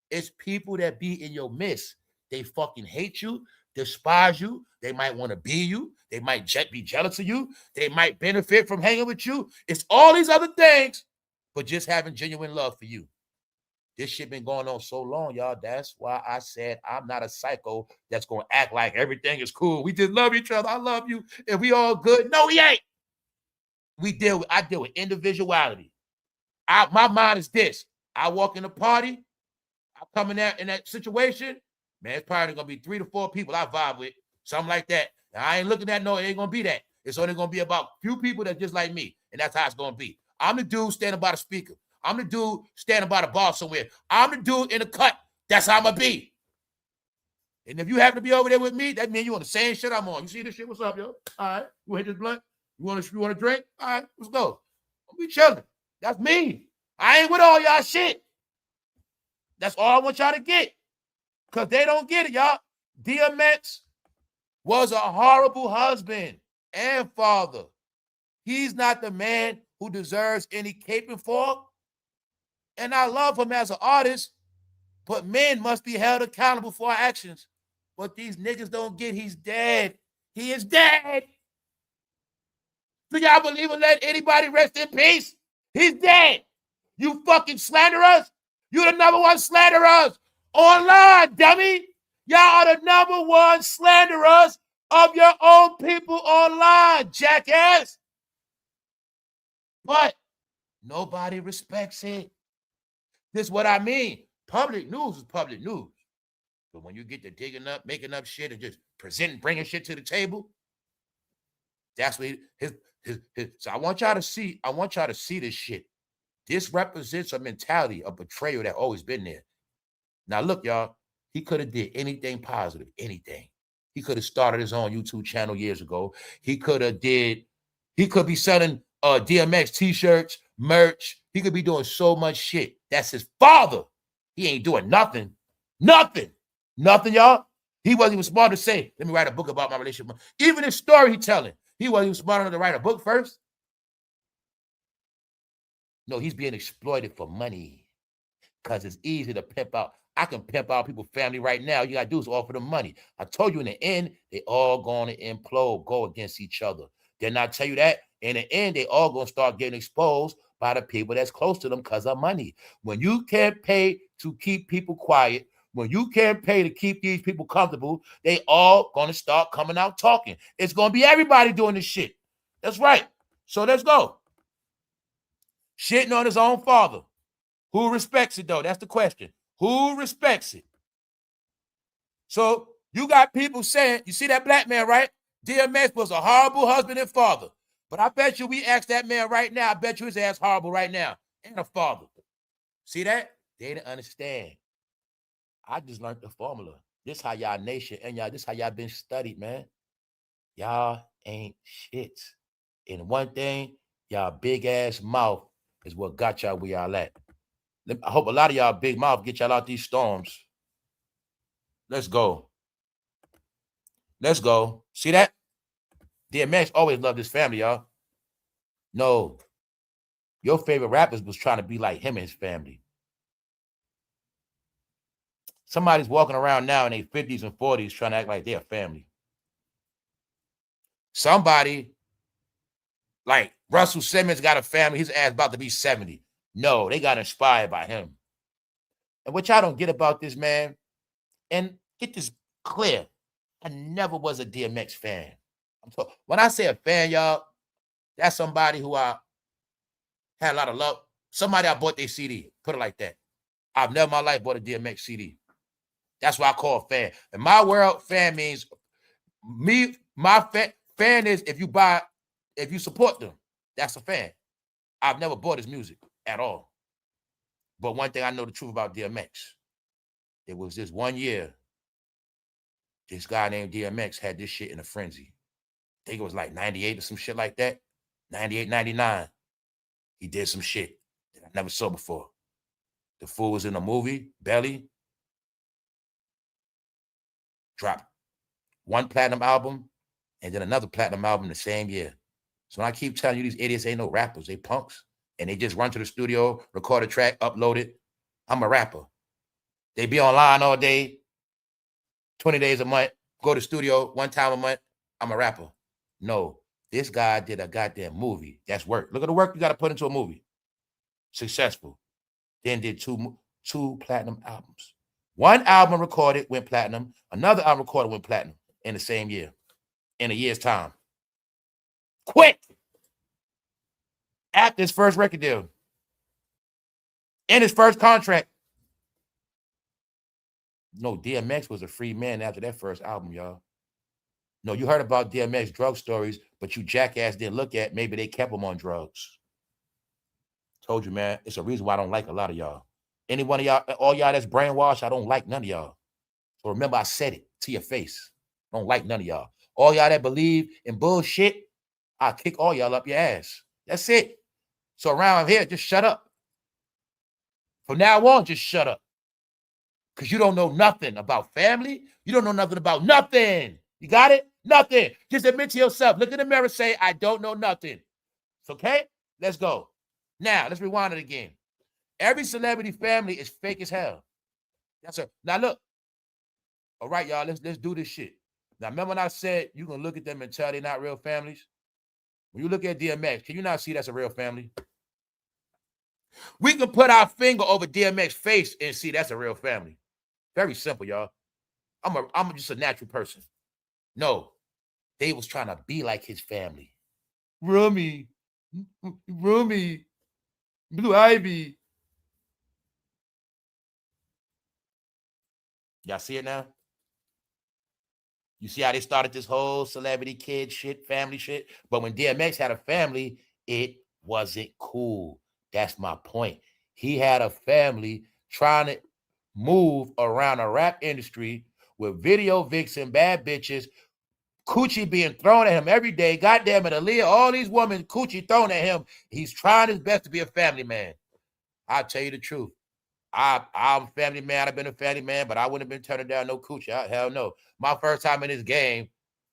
It's people that be in your midst. They fucking hate you, despise you. They might want to be you. They might be jealous of you. They might benefit from hanging with you. It's all these other things, but just having genuine love for you. This shit been going on so long, y'all. That's why I said I'm not a psycho that's going to act like everything is cool. We just love each other. I love you. And we all good. No, we ain't. I deal with individuality. My mind is this. I walk in a party. I come in that situation. Man, it's probably going to be 3 to 4 people I vibe with. Something like that. Now, I ain't looking at no, it ain't going to be that. It's only going to be about a few people that just like me. And that's how it's going to be. I'm the dude standing by the speaker. I'm the dude standing by the bar somewhere. I'm the dude in the cut. That's how I'm going to be. And if you happen to be over there with me, that means you on the same shit I'm on. You see this shit? What's up, yo? All right. You hit this blunt? You want to drink? All right, let's go. We chilling. That's me. I ain't with all y'all shit. That's all I want y'all to get. Because they don't get it, y'all. DMX was a horrible husband and father. He's not the man who deserves any caping for. And I love him as an artist, but men must be held accountable for our actions. But these niggas don't get he's dead. He is dead. Do y'all believe in let anybody rest in peace? He's dead. You fucking slanderers. You're the number one slanderers online, dummy. Y'all are the number one slanderers of your own people online, jackass. But nobody respects it. This is what I mean. Public news is public news. But when you get to digging up, making up shit, and just bringing shit to the table, that's what so I want y'all to see this shit. This represents a mentality of betrayal that always been there. Now look, y'all, he could have did anything positive, anything. He could have started his own YouTube channel years ago. He could be selling DMX t-shirts, merch. He could be doing so much shit. That's his father. He ain't doing nothing. Nothing, y'all. He wasn't even smart to say, let me write a book about my relationship. Even his story he telling, he wasn't even smart enough to write a book first. No, he's being exploited for money because it's easy to pimp out. I can pimp out people's family right now. You got to do is offer them money. I told you in the end, they all going to implode, go against each other. Didn't I tell you that? In the end, they all going to start getting exposed by the people that's close to them because of money. When you can't pay to keep people quiet, when you can't pay to keep these people comfortable, they all going to start coming out talking. It's going to be everybody doing this shit. That's right. So let's go. Shitting on his own father. Who respects it, though? That's the question. Who respects it? So you got people saying, you see that black man, right? DMX was a horrible husband and father. But I bet you we ask that man right now, I bet you his ass horrible right now. And a father. See that? They didn't understand. I just learned the formula. This how y'all nation and y'all, this how y'all been studied, man. Y'all ain't shit. And one thing, y'all big ass mouth is what got y'all where y'all at. I hope a lot of y'all big mouth get y'all out these storms. Let's go. Let's go. See that? DMX always loved his family, y'all. No. Your favorite rappers was trying to be like him and his family. Somebody's walking around now in their 50s and 40s trying to act like they're a family. Somebody like Russell Simmons got a family. His ass about to be 70. No, they got inspired by him. And what y'all don't get about this, man, and get this clear, I never was a DMX fan. When I say a fan, y'all, that's somebody who I had a lot of love. Somebody I bought their CD. Put it like that. I've never in my life bought a DMX CD. That's what I call a fan. In my world, fan means me. My fan is if you support them. That's a fan. I've never bought his music at all. But one thing I know the truth about DMX, it was this one year, this guy named DMX had this shit in a frenzy. I think it was like 98 or some shit like that. 98, 99. He did some shit that I never saw before. The fool was in a movie, Belly. Dropped one platinum album and then another platinum album the same year. So when I keep telling you these idiots ain't no rappers, they punks, and they just run to the studio, record a track, upload it. I'm a rapper. They be online all day, 20 days a month, go to the studio one time a month. I'm a rapper. No, this guy did a goddamn movie. That's work. Look at the work you got to put into a movie. Successful. Then did two platinum albums. One album recorded went platinum. Another album recorded went platinum in the same year, in a year's time. Quick. After his first record deal. In his first contract. No, DMX was a free man after that first album, y'all. No, you heard about DMX drug stories, but you jackass didn't look at maybe they kept him on drugs. Told you, man, it's a reason why I don't like a lot of y'all. Any one of y'all, all y'all that's brainwashed, I don't like none of y'all. So remember, I said it to your face. I don't like none of y'all. All y'all that believe in bullshit, I'll kick all y'all up your ass. That's it. So around here, just shut up. From now on, just shut up. Because you don't know nothing about family. You don't know nothing about nothing. You got it? Nothing. Just admit to yourself. Look in the mirror, say, I don't know nothing. It's okay? Let's go. Now, let's rewind it again. Every celebrity family is fake as hell. That's it. Now, look. All right, y'all, let's do this shit. Now, remember when I said you can look at them and tell they're not real families? When you look at DMX, can you not see that's a real family? We can put our finger over DMX's face and see that's a real family. Very simple, y'all. I'm just a natural person. No, they was trying to be like his family. Rummy, Blue Ivy. Y'all see it now? You see how they started this whole celebrity kid shit, family shit? But when DMX had a family, it wasn't cool. That's my point. He had a family trying to move around a rap industry with video vixen, bad bitches, coochie being thrown at him every day. Goddamn it, Aaliyah, all these women, coochie thrown at him. He's trying his best to be a family man. I'll tell you the truth. I'm a family man. I've been a family man, but I wouldn't have been turning down no coochie. Hell no. My first time in this game,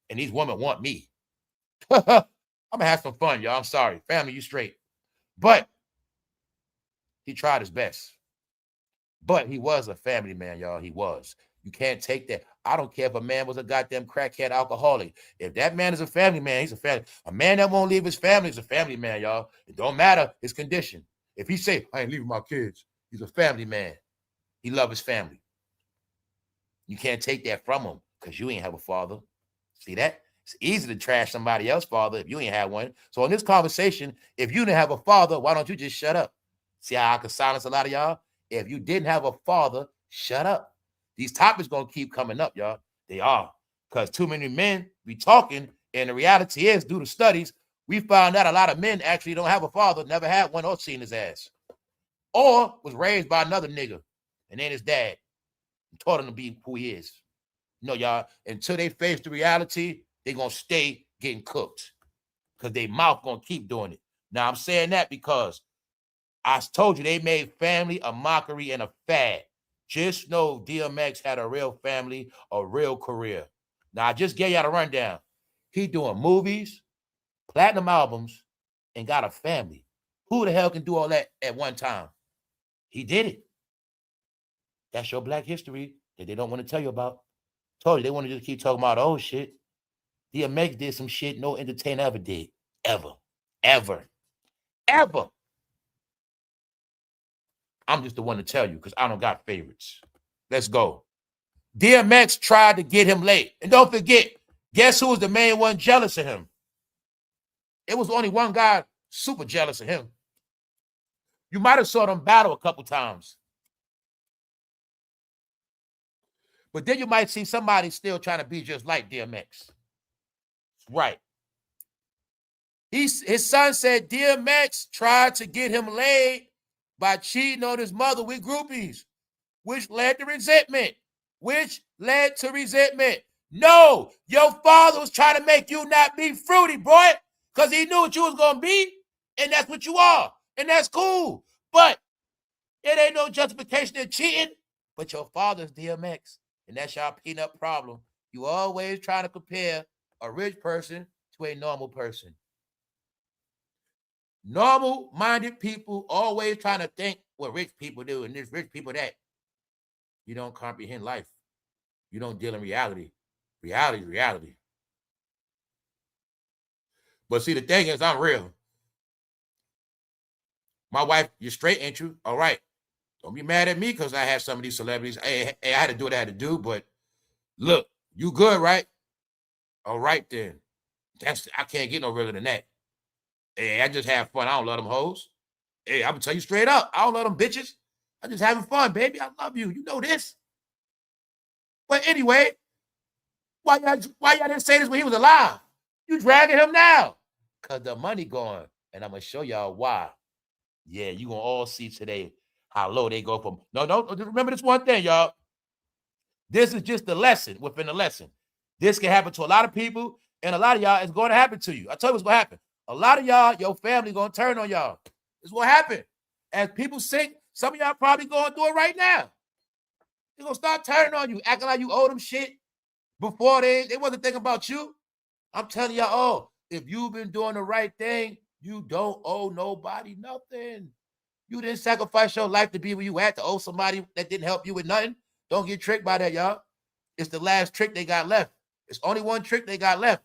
and these women want me. I'm going to have some fun, y'all. I'm sorry. Family, you straight. But he tried his best. But he was a family man, y'all. He was. You can't take that. I don't care if a man was a goddamn crackhead alcoholic. If that man is a family man, he's a family. A man that won't leave his family is a family man, y'all. It don't matter his condition. If he say, I ain't leaving my kids, he's a family man. He loves his family. You can't take that from him because you ain't have a father. See that? It's easy to trash somebody else's father if you ain't have one. So in this conversation, if you didn't have a father, why don't you just shut up? See how I can silence a lot of y'all? If you didn't have a father, shut up. These topics gonna keep coming up, y'all. They are. Because too many men be talking, and the reality is, due to studies, we found out a lot of men actually don't have a father, never had one or seen his ass. Or was raised by another nigga, and then his dad and taught him to be who he is. You know, y'all, until they face the reality, they gonna stay getting cooked. Because their mouth gonna keep doing it. Now, I'm saying that because I told you they made family a mockery and a fad. Just know DMX had a real family, a real career. Now, I just gave y'all the rundown. He doing movies, platinum albums, and got a family. Who the hell can do all that at one time? He did it. That's your black history that they don't want to tell you about. Told you, they want to just keep talking about old shit. DMX did some shit no entertainer ever did. Ever. I'm just the one to tell you because I don't got favorites. Let's go. DMX tried to get him laid. And don't forget, guess who was the main one jealous of him? It was only one guy super jealous of him. You might have saw them battle a couple times. But then you might see somebody still trying to be just like DMX. Right. His son said DMX tried to get him laid by cheating on his mother with groupies, which led to resentment. No, your father was trying to make you not be fruity, boy, because he knew what you was going to be, and that's what you are, and that's cool. But it ain't no justification in cheating, but your father's DMX, and that's your peanut problem. You always trying to compare a rich person to a normal person. Normal-minded people always trying to think what rich people do, and there's rich people that. You don't comprehend life. You don't deal in reality. Reality is reality. But see, the thing is, I'm real. My wife, you're straight, ain't you? All right. Don't be mad at me because I have some of these celebrities. Hey, I had to do what I had to do, but look, you good, right? All right, then. I can't get no realer than that. Hey, I just have fun. I don't love them hoes. Hey, I'm going to tell you straight up. I don't love them bitches. I'm just having fun, baby. I love you. You know this. But anyway, why y'all didn't say this when he was alive? You dragging him now. Because the money gone. And I'm going to show y'all why. Yeah, you going to all see today how low they go from. No, remember this one thing, y'all. This is just the lesson within the lesson. This can happen to a lot of people, and a lot of y'all, it's going to happen to you. I tell you what's going to happen. A lot of y'all, your family going to turn on y'all. It's what happened. As people sink, some of y'all probably going through it right now. They're going to start turning on you, acting like you owe them shit before they wasn't thinking about you. I'm telling y'all, if you've been doing the right thing, you don't owe nobody nothing. You didn't sacrifice your life to be where you at to owe somebody that didn't help you with nothing. Don't get tricked by that, y'all. It's the last trick they got left. It's only one trick they got left.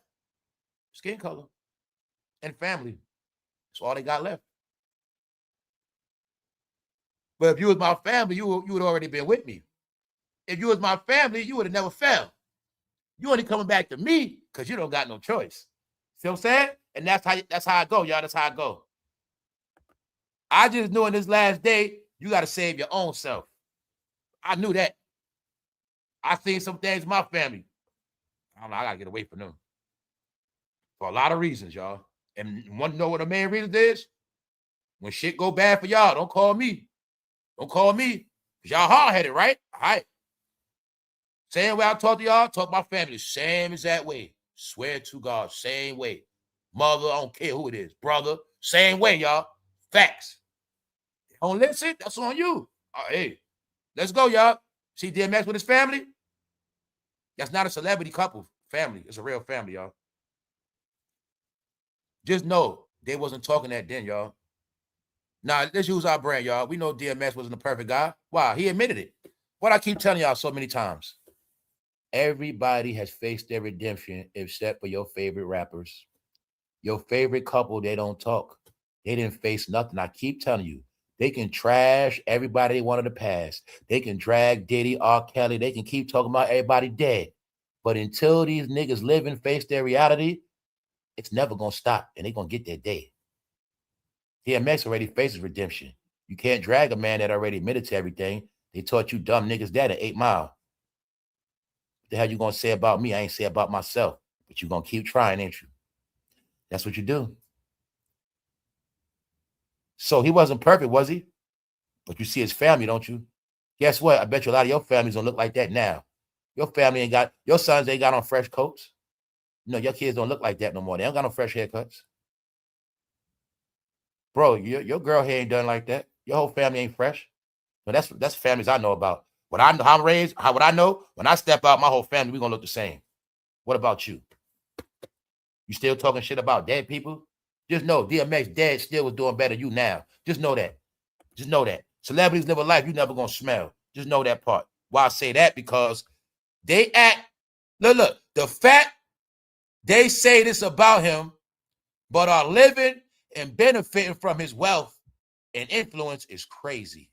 Skin color and family. That's all they got left. But if you was my family, you would already been with me. If you was my family, you would have never fell. You only coming back to me because you don't got no choice. See what I'm saying? And that's how I go, y'all. That's how I go. I just knew in this last day, you got to save your own self. I knew that. I seen some things in my family. I don't know, I got to get away from them. For a lot of reasons, y'all. And you want to know what the main reason is? When shit go bad for y'all, don't call me. Don't call me. Because y'all hard-headed, right? All right. Same way I talk to y'all, talk to my family. Same exact way. Swear to God, same way. Mother, I don't care who it is. Brother, same way, y'all. Facts. Don't listen, that's on you. Hey, let's go, y'all. See DMX with his family? That's not a celebrity couple. Family. It's a real family, y'all. Just know they wasn't talking that then, y'all. Now, let's use our brand, y'all. We know DMX wasn't the perfect guy. Wow, he admitted it. What I keep telling y'all so many times. Everybody has faced their redemption except for your favorite rappers. Your favorite couple, they don't talk. They didn't face nothing. I keep telling you. They can trash everybody they wanted to pass. They can drag Diddy, R. Kelly. They can keep talking about everybody dead. But until these niggas live and face their reality, it's never going to stop. And they're going to get their day. DMX already faces redemption. You can't drag a man that already admitted to everything. They taught you dumb niggas that at 8 Mile. What the hell you gonna say about me? I ain't say about myself. But you gonna keep trying, ain't you? That's what you do. So he wasn't perfect, was he? But you see his family, don't you? Guess what? I bet you a lot of your families don't look like that now. Your family ain't got, your sons ain't got on fresh coats. You know, your kids don't look like that no more. They don't got no fresh haircuts. Bro, your girl hair ain't done like that. Your whole family ain't fresh. But that's families I know about. What I know, how I'm raised, what I know, when I step out, my whole family, we're gonna look the same. What about you? You still talking shit about dead people? Just know DMX dad still was doing better than you now. Just know that. Just know that. Celebrities live a life you never gonna smell. Just know that part. Why I say that? Because they act, look, the fact they say this about him, but are living and benefiting from his wealth and influence is crazy.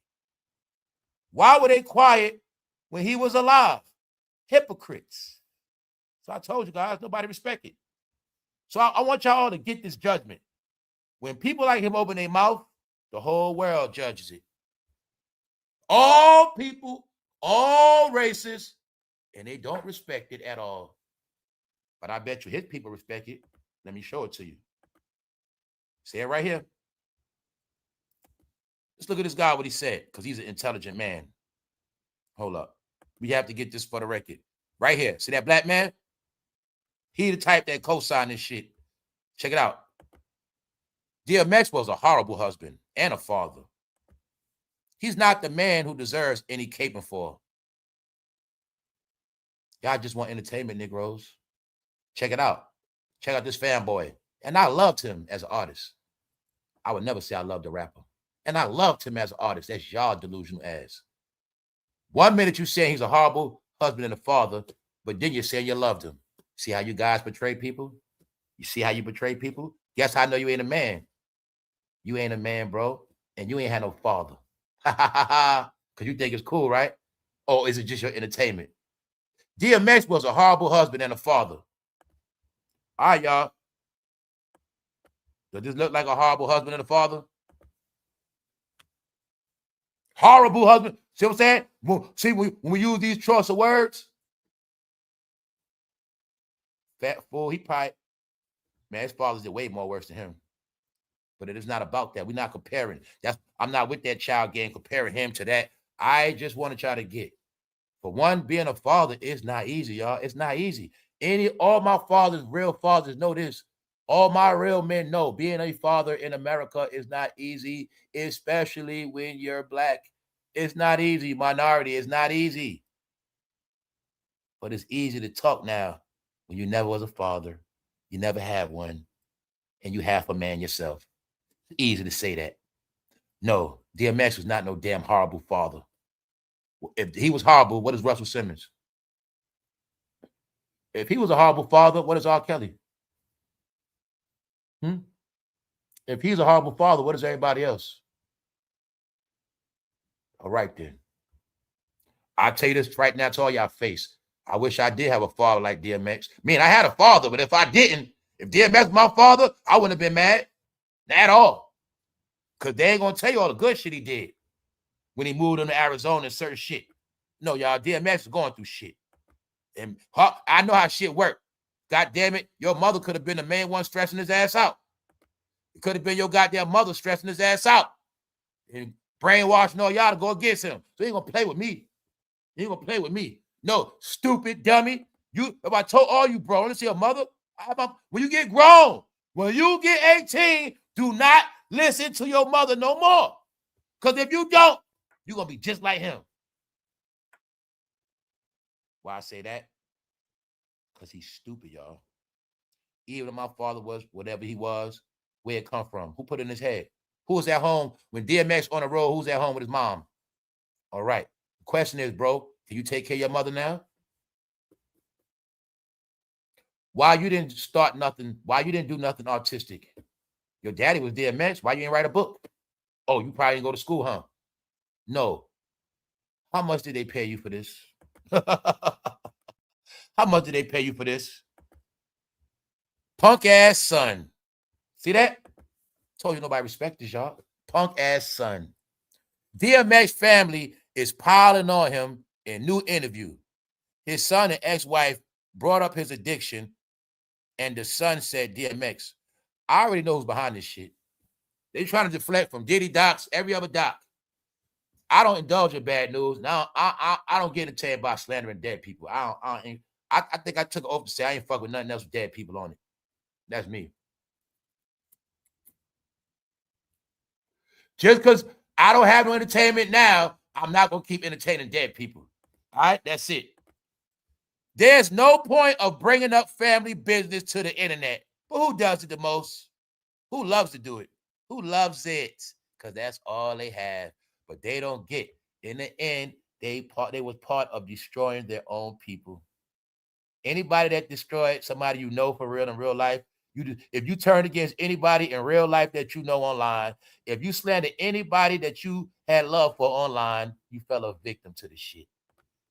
Why were they quiet when he was alive? Hypocrites. So I told you guys, nobody respected. So I want y'all to get this judgment. When people like him open their mouth, the whole world judges it. All people, all races, and they don't respect it at all. But I bet you his people respect it. Let me show it to you. See it right here. Let's look at this guy, what he said, because he's an intelligent man. Hold up. We have to get this for the record. Right here. See that black man? He the type that co-signed this shit. Check it out. DMX was a horrible husband and a father. He's not the man who deserves any caping for. Y'all just want entertainment, Negroes. Check it out. Check out this fanboy. And I loved him as an artist. I would never say I loved a rapper. And I loved him as an artist. That's y'all delusional ass. 1 minute you saying he's a horrible husband and a father, but then you're saying you loved him. See how you guys portray people? You see how you portray people? Guess how I know you ain't a man? You ain't a man, bro. And you ain't had no father. Ha ha ha ha. Because you think it's cool, right? Or is it just your entertainment? DMX was a horrible husband and a father. All right, y'all. Does this look like a horrible husband and a father? Horrible husband. See what I'm saying? See, when we use these choice of words, fat fool, he probably, man, his fathers did way more worse than him. But it is not about that. We're not comparing. I'm not with that child game, comparing him to that. I just want to try to get. For one, being a father is not easy, y'all. It's not easy. All my fathers, real fathers, know this. All my real men know being a father in America is not easy, especially when you're black. It's not easy. Minority is not easy. But it's easy to talk now when you never was a father, you never had one, and you half a man yourself. It's easy to say that. No, DMX was not no damn horrible father. If he was horrible, what is Russell Simmons? If he was a horrible father, what is R. Kelly? If he's a horrible father, what is everybody else? All right, then. I'll tell you this right now to all y'all face. I wish I did have a father like DMX. I mean, I had a father, but if I didn't, if DMX was my father, I wouldn't have been mad. Not at all. Because they ain't going to tell you all the good shit he did when he moved into Arizona and certain shit. No, y'all, DMX is going through shit. And I know how shit worked. God damn it, your mother could have been the main one stressing his ass out. It could have been your goddamn mother stressing his ass out and brainwashing all y'all to go against him. So he ain't going to play with me. He ain't going to play with me. No, stupid dummy. If I told all you, bro, let's see your mother. When you get grown, when you get 18, do not listen to your mother no more. Because if you don't, you're going to be just like him. Why I say that? Because he's stupid, y'all. Even if my father was whatever he was, where it come from? Who put it in his head? Who was at home when DMX on the road? Who's at home with his mom? All right. The question is, bro, can you take care of your mother now? Why you didn't start nothing? Why you didn't do nothing artistic? Your daddy was DMX. Why you didn't write a book? Oh, you probably didn't go to school, huh? No. How much did they pay you for this? How much did they pay you for this? Punk ass son. See that? Told you nobody respects y'all. Punk ass son. DMX family is piling on him in new interview. His son and ex-wife brought up his addiction, and the son said, DMX, I already know who's behind this shit. They trying to deflect from Diddy docs, every other doc. I don't indulge in bad news. Now I don't get entertained by slandering dead people. I think I took it off to say I ain't fuck with nothing else with dead people on it. That's me. Just because I don't have no entertainment now, I'm not gonna keep entertaining dead people. All right, that's it. There's no point of bringing up family business to the internet. But who does it the most? Who loves to do it? Who loves it? Because that's all they have. But they don't get. In the end, they was part of destroying their own people. Anybody that destroyed somebody you know for real in real life, if you turn against anybody in real life that you know online, if you slander anybody that you had love for online, you fell a victim to the shit.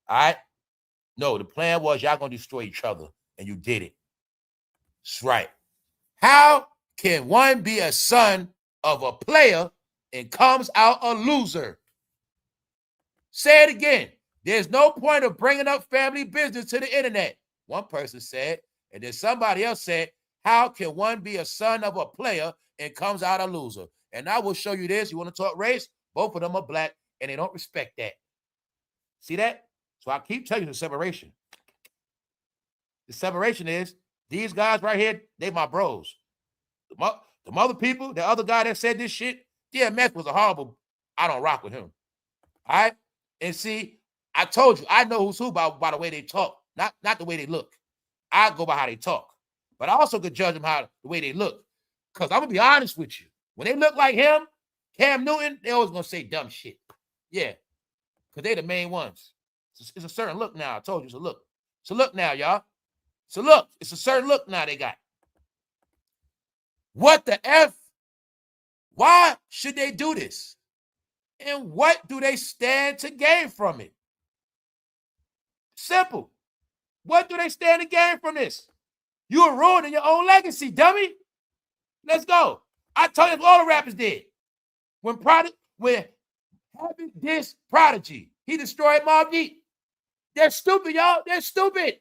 All right? No, the plan was y'all gonna destroy each other, and you did it. That's right. How can one be a son of a player and comes out a loser? Say it again. There's no point of bringing up family business to the internet. One person said, and then somebody else said, how can one be a son of a player and comes out a loser? And I will show you this. You want to talk race? Both of them are black, and they don't respect that. See that? So I keep telling you the separation. The separation is these guys right here, they my bros. The other people, the other guy that said this shit, DMX was a horrible, I don't rock with him. All right? And see, I told you, I know who's who by the way they talk, not the way they look. I go by how they talk. But I also could judge them the way they look. Because I'm going to be honest with you. When they look like him, Cam Newton, they always going to say dumb shit. Yeah. Because they the main ones. It's a certain look now. I told you it's a look. It's a look now, y'all. It's a look. It's a certain look now they got. What the F? Why should they do this? And what do they stand to gain from it? Simple. What do they stand to gain from this? You are ruining your own legacy, dummy. Let's go. I told you all the rappers did. When having this Prodigy, he destroyed Mobb Deep. They're stupid, y'all. They're stupid.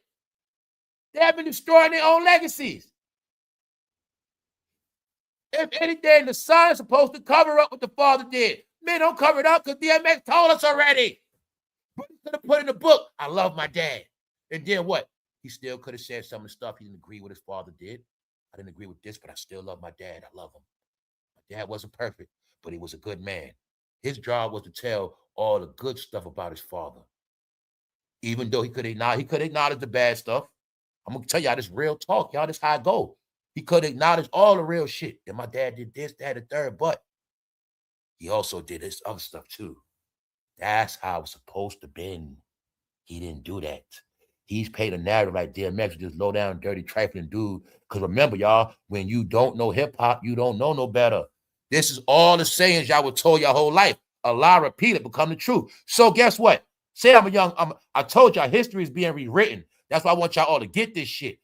They have been destroying their own legacies. If anything, the son is supposed to cover up what the father did. Man, don't cover it up because DMX told us already. But he could have put in the book, I love my dad. And then what? He still could have said some of the stuff he didn't agree with his father did. I didn't agree with this, but I still love my dad. I love him. My dad wasn't perfect, but he was a good man. His job was to tell all the good stuff about his father. Even though he could acknowledge the bad stuff. I'm going to tell y'all this real talk, y'all. This how I go. He could acknowledge all the real shit. And my dad did this, that, and third, but he also did this other stuff too. That's how it's supposed to be. He didn't do that. He's paid a narrative like DMX, just low down, dirty, trifling dude. Because remember, y'all, when you don't know hip-hop, you don't know no better. This is all the sayings y'all were told your whole life. A lie repeated become the truth. So guess what? Say I told y'all history is being rewritten. That's why I want y'all all to get this shit.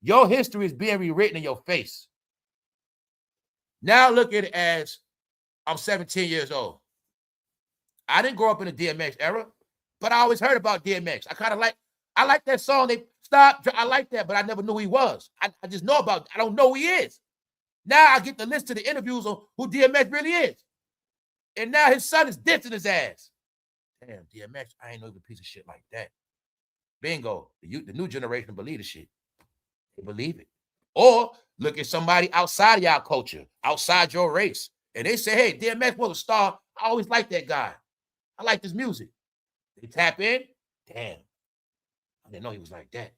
Your history is being rewritten in your face. Now look at it as I'm 17 years old. I didn't grow up in the DMX era, but I always heard about DMX. I like that song. They stopped. I like that, but I never knew who he was. I just know about it. I don't know who he is. Now I get to listen to the interviews on who DMX really is. And now his son is dissing his ass. Damn, DMX, I ain't know he was a piece of shit like that. Bingo. The new generation believe the shit. They believe it. Or look at somebody outside of y'all culture, outside your race. And they say, hey, DMX was a star. I always liked that guy. I like his music. They tap in. Damn. I didn't know he was like that.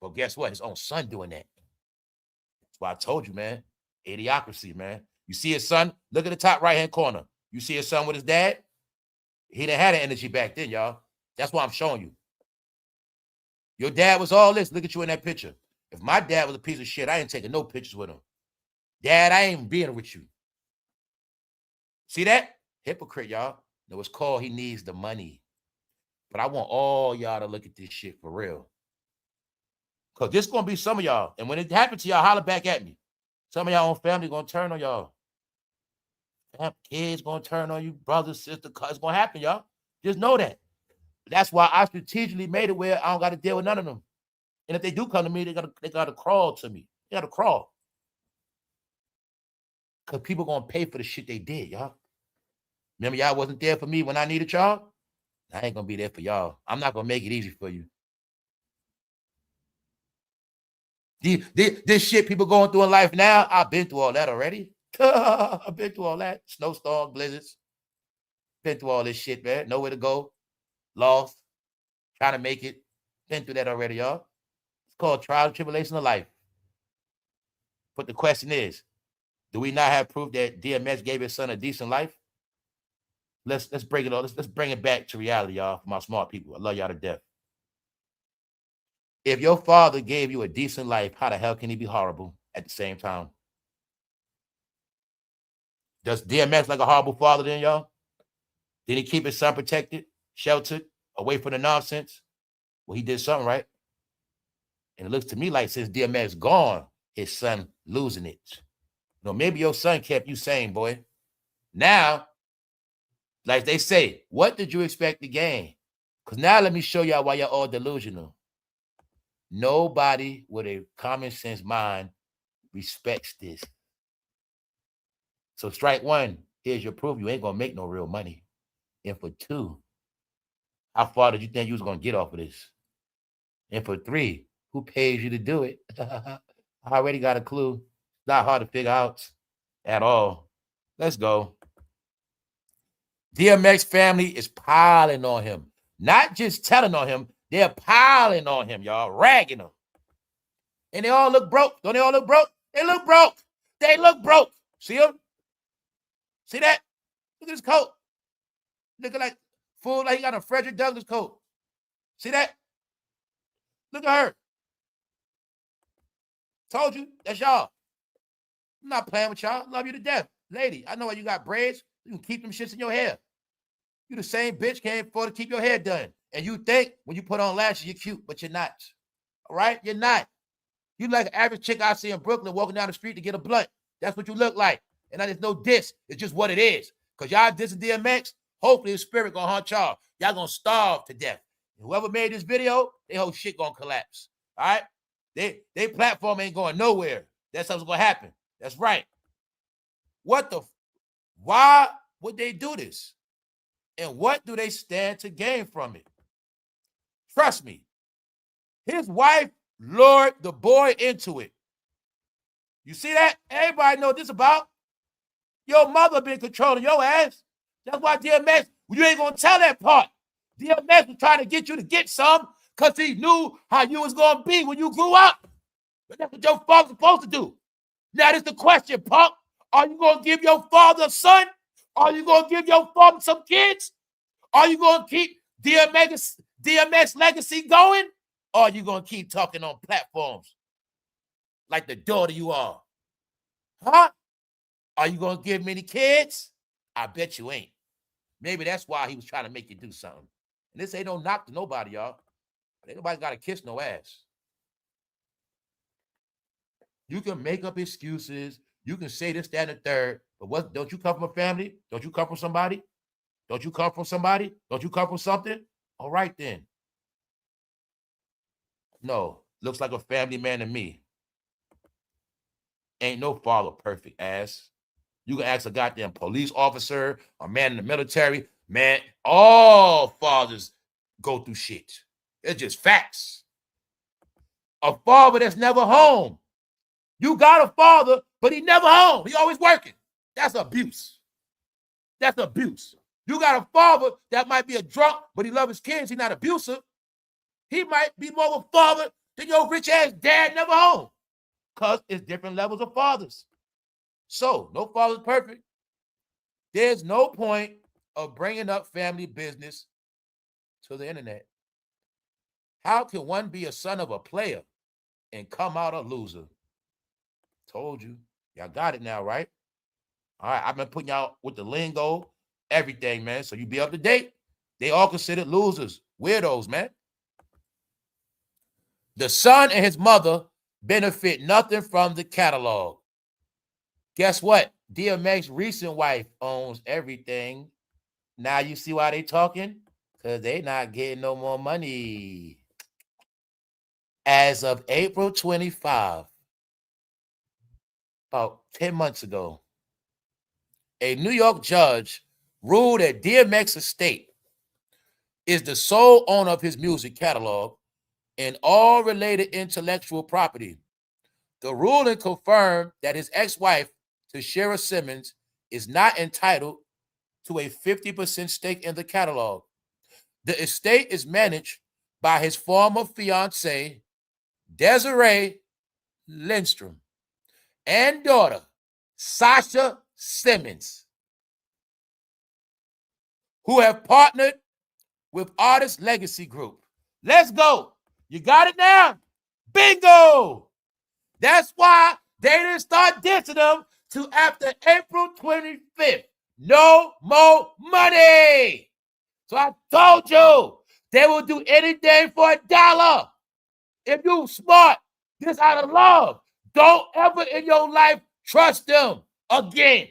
But guess what? His own son doing that. That's why I told you, man. Idiocracy, man. You see his son? Look at the top right-hand corner. You see his son with his dad? He didn't have the energy back then, y'all. That's why I'm showing you. Your dad was all this. Look at you in that picture. If my dad was a piece of shit, I ain't taking no pictures with him. Dad, I ain't being with you. See that? Hypocrite, y'all. No, it's called he needs the money. But I want all y'all to look at this shit for real. Because this is going to be some of y'all. And when it happens to y'all, holler back at me. Some of y'all own family going to turn on y'all. Kids gonna turn on you, brother, sister, it's gonna happen, y'all. Just know that. That's why I strategically made it where I don't got to deal with none of them. And if they do come to me, they gotta crawl to me. They gotta crawl. Cause people gonna pay for the shit they did, y'all. Remember, y'all wasn't there for me when I needed y'all? I ain't gonna be there for y'all. I'm not gonna make it easy for you. This shit people going through in life now, I've been through all that already. I've been through all that. Snowstorm, blizzards. Been through all this shit, man. Nowhere to go. Lost. Trying to make it. Been through that already, y'all. It's called trial and tribulation of life. But the question is, do we not have proof that DMX gave his son a decent life? Let's break it all. Let's bring it back to reality, y'all, for my smart people. I love y'all to death. If your father gave you a decent life, how the hell can he be horrible at the same time? Does DMX like a horrible father then, y'all? Did he keep his son protected, sheltered, away from the nonsense? Well, he did something right. And it looks to me like since DMX gone, his son losing it. You know, maybe your son kept you sane, boy. Now, like they say, what did you expect to gain? Because now let me show y'all why y'all all delusional. Nobody with a common sense mind respects this. So strike one, here's your proof you ain't gonna make no real money. And for two, how far did you think you was gonna get off of this? And for three, who pays you to do it? I already got a clue. Not hard to figure out at all. Let's go. DMX family is piling on him. Not just telling on him, they're piling on him, y'all, ragging him. And they all look broke. Don't they all look broke? They look broke. They look broke. See him? See that? Look at his coat. Looking like fool, like he got a Frederick Douglass coat. See that? Look at her. Told you, that's y'all. I'm not playing with y'all. Love you to death. Lady, I know why you got braids. You can keep them shits in your hair. You the same bitch can't afford to keep your hair done. And you think when you put on lashes, you're cute, but you're not. All right? You're not. You like an average chick I see in Brooklyn walking down the street to get a blunt. That's what you look like. And there's no diss. It's just what it is. Because y'all dissing DMX, hopefully his spirit gonna haunt y'all. Y'all gonna starve to death. And whoever made this video, their whole shit gonna collapse. All right? They platform ain't going nowhere. That's what's gonna happen. That's right. Why would they do this? And what do they stand to gain from it? Trust me, his wife lured the boy into it. You see that? Everybody know this about. Your mother been controlling your ass. That's why DMX, you ain't gonna tell that part. DMX was trying to get you to get some because he knew how you was gonna be when you grew up. But that's what your father's supposed to do. Now this the question, punk. Are you gonna give your father a son? Are you gonna give your father some kids? Are you gonna keep DMX legacy going? Or are you gonna keep talking on platforms like the daughter you are? Huh? Are you gonna give many kids? I bet you ain't. Maybe that's why he was trying to make you do something. And this ain't no knock to nobody, y'all. Ain't nobody gotta kiss no ass. You can make up excuses. You can say this, that, and the third. But what? Don't you come from a family? Don't you come from somebody? Don't you come from somebody? Don't you come from something? All right, then. No, looks like a family man to me. Ain't no father perfect, ass. You can ask a goddamn police officer, a man in the military. Man, all fathers go through shit. It's just facts. A father that's never home. You got a father, but he never home. He always working. That's abuse. That's abuse. You got a father that might be a drunk, but he loves his kids. He's not abusive. He might be more of a father than your rich-ass dad never home. Because it's different levels of fathers. So, no father's perfect. There's no point of bringing up family business to the internet. How can one be a son of a player and come out a loser? Told you. Y'all got it now, right? All right, I've been putting y'all with the lingo, everything, man. So you be up to date. They all considered losers, weirdos, man. The son and his mother benefit nothing from the catalog. Guess what? DMX' recent wife owns everything. Now you see why they talking? Because they not getting no more money. As of April 25, about 10 months ago, a New York judge ruled that DMX estate is the sole owner of his music catalog and all related intellectual property. The ruling confirmed that his ex-wife, Tashira Simmons, is not entitled to a 50% stake in the catalog. The estate is managed by his former fiancée, Desiree Lindstrom, and daughter, Sasha Simmons, who have partnered with Artist Legacy Group. Let's go. You got it now? Bingo. That's why they didn't start dissing them till after April 25th. No more money. So I told you, they will do anything for $1. If you smart, this out of love. Don't ever in your life trust them again.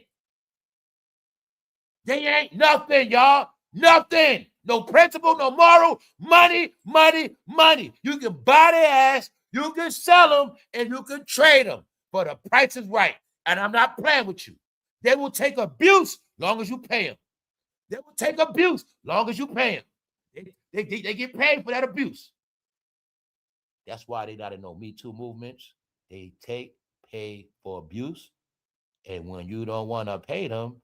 They ain't nothing, y'all. Nothing. No principle, no moral. Money, money, money. You can buy their ass, you can sell them, and you can trade them. But the price is right. And I'm not playing with you. They will take abuse long as you pay them. They will take abuse long as you pay them. They get paid for that abuse. That's why they got to know Me Too movements. They pay for abuse. And when you don't want to pay them,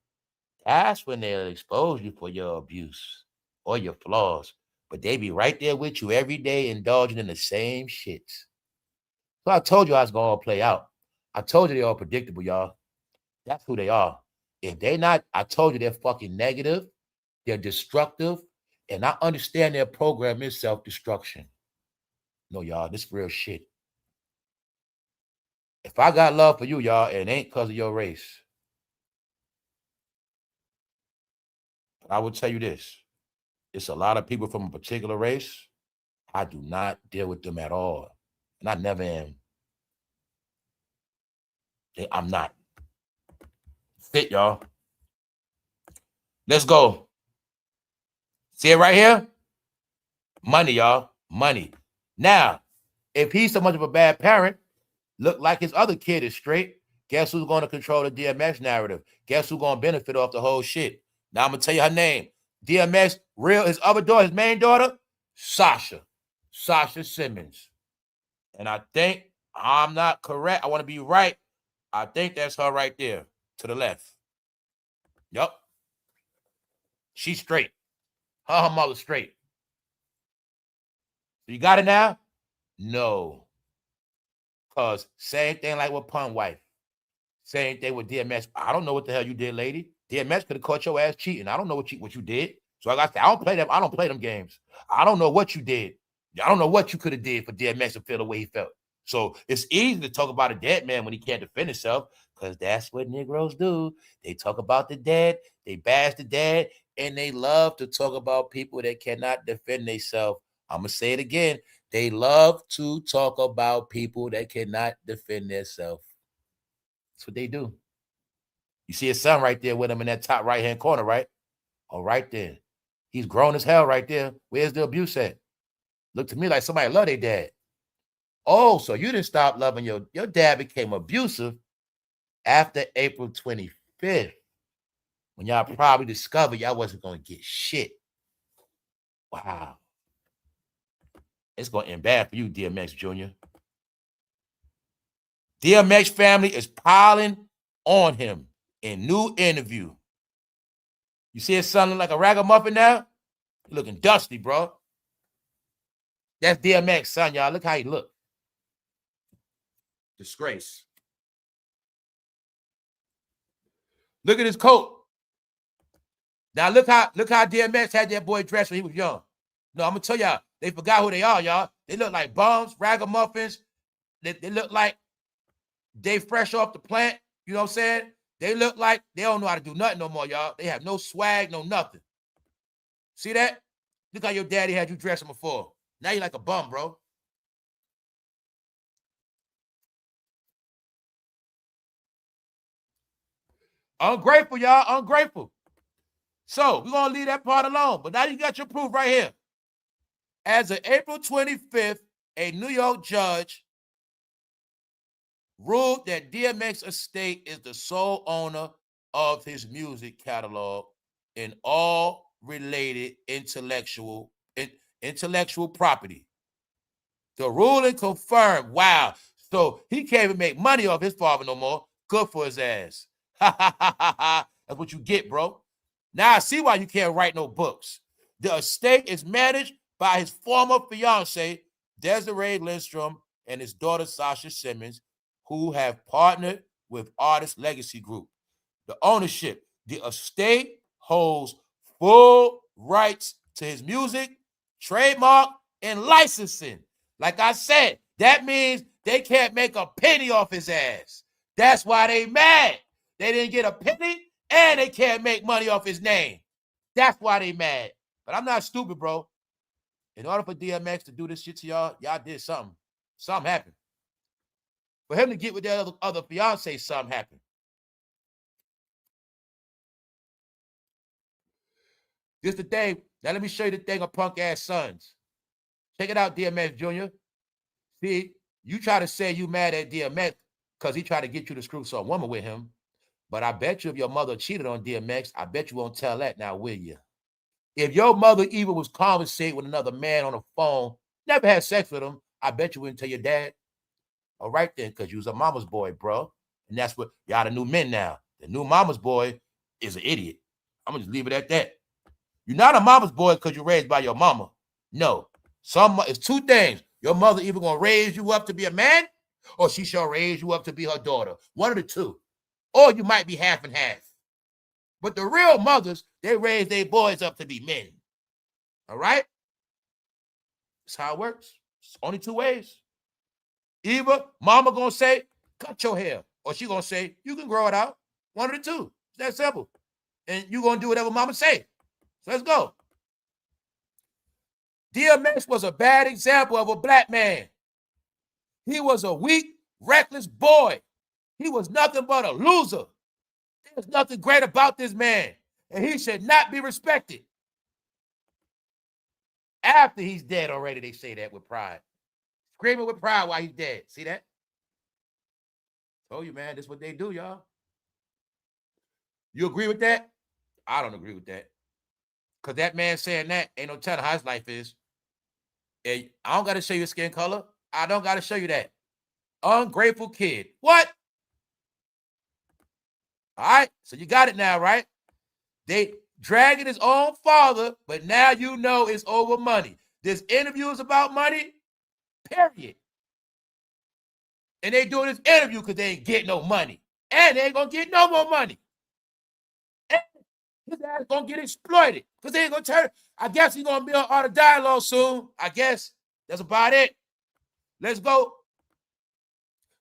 that's when they'll expose you for your abuse or your flaws. But they be right there with you every day, indulging in the same shits. So I told you how it's going to all play out. I told you they're all predictable, y'all. That's who they are. If they not, I told you they're fucking negative, they're destructive, and I understand their program is self-destruction. No, y'all, this real shit. If I got love for you, y'all, it ain't because of your race. But I will tell you this. It's a lot of people from a particular race. I do not deal with them at all. And I never am. I'm not. Fit, y'all. Let's go. See it right here? Money, y'all. Money. Now, if he's so much of a bad parent, look like his other kid is straight, guess who's going to control the DMX narrative? Guess who's going to benefit off the whole shit? Now I'm going to tell you her name. DMX, his other daughter, his main daughter, Sasha Simmons. And I think, I'm not correct, I want to be right, I think that's her right there, to the left. Yup. She's straight. Her mother's straight. You got it now? No. Because same thing like with Pun Wife. Same thing with DMX. I don't know what the hell you did, lady. DMX could have caught your ass cheating. I don't know what you did. So like I said, I don't play them games. I don't know what you did. I don't know what you could have did for DMX to feel the way he felt. So it's easy to talk about a dead man when he can't defend himself, because that's what Negroes do. They talk about the dead, they bash the dead, and they love to talk about people that cannot defend themselves. I'm going to say it again. They love to talk about people that cannot defend themselves. That's what they do. You see his son right there with him in that top right-hand corner, right? Oh, right there. He's grown as hell right there. Where's the abuse at? Look to me like somebody love their dad. Oh, so you didn't stop loving your dad became abusive after April 25th, when y'all probably discovered y'all wasn't going to get shit. Wow. It's going to end bad for you, DMX Jr. DMX family is piling on him in new interview. You see his son look like a ragamuffin now? He looking dusty, bro. That's DMX, son, y'all. Look how he look. Disgrace. Look at his coat. Now look how DMX had that boy dressed when he was young. No, I'm gonna tell y'all, they forgot who they are, y'all. They look like bums, ragamuffins. They look like they fresh off the plant. You know what I'm saying? They look like they don't know how to do nothing no more, y'all. They have no swag, no nothing. See that? Look how your daddy had you dressing before. Now you're like a bum, bro. Ungrateful, y'all. Ungrateful. So we're going to leave that part alone. But now you got your proof right here. As of April 25th, a New York judge ruled that DMX estate is the sole owner of his music catalog and all related intellectual property. The ruling confirmed, wow, so he can't even make money off his father no more. Good for his ass. That's what you get, bro. Now I see why you can't write no books. The estate is managed by his former fiance, Desiree Lindstrom, and his daughter, Sasha Simmons, who have partnered with Artist Legacy Group. The ownership, the estate holds full rights to his music, trademark, and licensing. Like I said, that means they can't make a penny off his ass. That's why they mad. They didn't get a penny, and they can't make money off his name. That's why they mad. But I'm not stupid, bro. In order for DMX to do this shit to y'all, y'all did something. Something happened. For him to get with that other fiance, something happened. This the thing. Now let me show you the thing of punk ass sons. Check it out, DMX Jr. See, you try to say you mad at DMX because he tried to get you to screw some woman with him. But I bet you if your mother cheated on DMX, I bet you won't tell that now, will you? If your mother even was conversating with another man on the phone, never had sex with him, I bet you wouldn't tell your dad. All right then, because you was a mama's boy, bro. And that's what, y'all the new men now. The new mama's boy is an idiot. I'm going to just leave it at that. You're not a mama's boy because you're raised by your mama. No. It's two things. Your mother either going to raise you up to be a man or she shall raise you up to be her daughter. One of the two. Or you might be half and half. But the real mothers, they raise their boys up to be men. All right? That's how it works. It's only two ways. Either mama going to say, cut your hair. Or she going to say, you can grow it out. One of the two. It's that simple. And you going to do whatever mama say. So let's go. DMX was a bad example of a black man. He was a weak, reckless boy. He was nothing but a loser. There's nothing great about this man. And he should not be respected. After he's dead already, they say that with pride. Screaming with pride while he's dead. See that? Told you, man, this is what they do, y'all. You agree with that? I don't agree with that. Because that man saying that ain't no telling how his life is. And I don't got to show you his skin color. I don't got to show you that. Ungrateful kid. What? All right. So you got it now, right? They dragging his own father, but now you know it's over money. This interview is about money, period. And they doing this interview because they ain't getting no money. And they ain't going to get no more money. And his ass going to get exploited because they ain't going to turn. I guess he's going to be on Art of Dialogue soon. I guess that's about it. Let's go.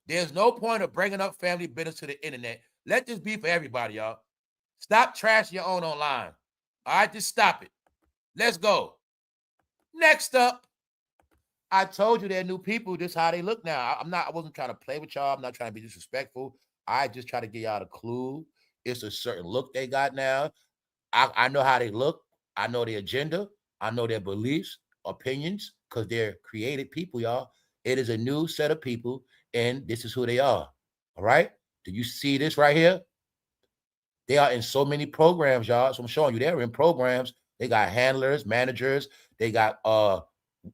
There's no point of bringing up family business to the internet. Let this be for everybody, y'all. Stop trashing your own online. All right, just stop it. Let's go. Next up, I told you they're new people. This is how they look now. I wasn't trying to play with y'all. I'm not trying to be disrespectful. I just try to give y'all a clue. It's a certain look they got now. I know how they look. I know their agenda. I know their beliefs, opinions, because they're created people, y'all. It is a new set of people, and this is who they are. All right? Do you see this right here? They are in so many programs, y'all. So I'm showing you they're in programs. They got handlers, managers. They got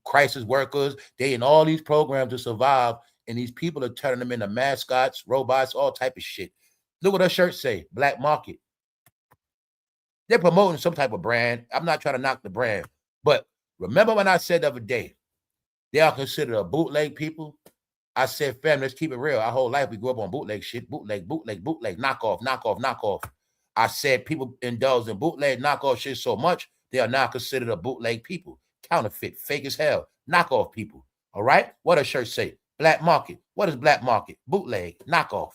crisis workers. They in all these programs to survive, and these people are turning them into mascots, robots, all type of shit. Look what her shirt say, Black Market. They're promoting some type of brand. I'm not trying to knock the brand, but remember when I said the other day, they are considered a bootleg people? I said, fam, let's keep it real. Our whole life, we grew up on bootleg shit, bootleg, knockoff. I said people indulge in bootleg, knockoff shit so much, they are now considered a bootleg people. Counterfeit, fake as hell, knockoff people. All right? What does shirt say? Black Market. What is Black Market? Bootleg, knockoff.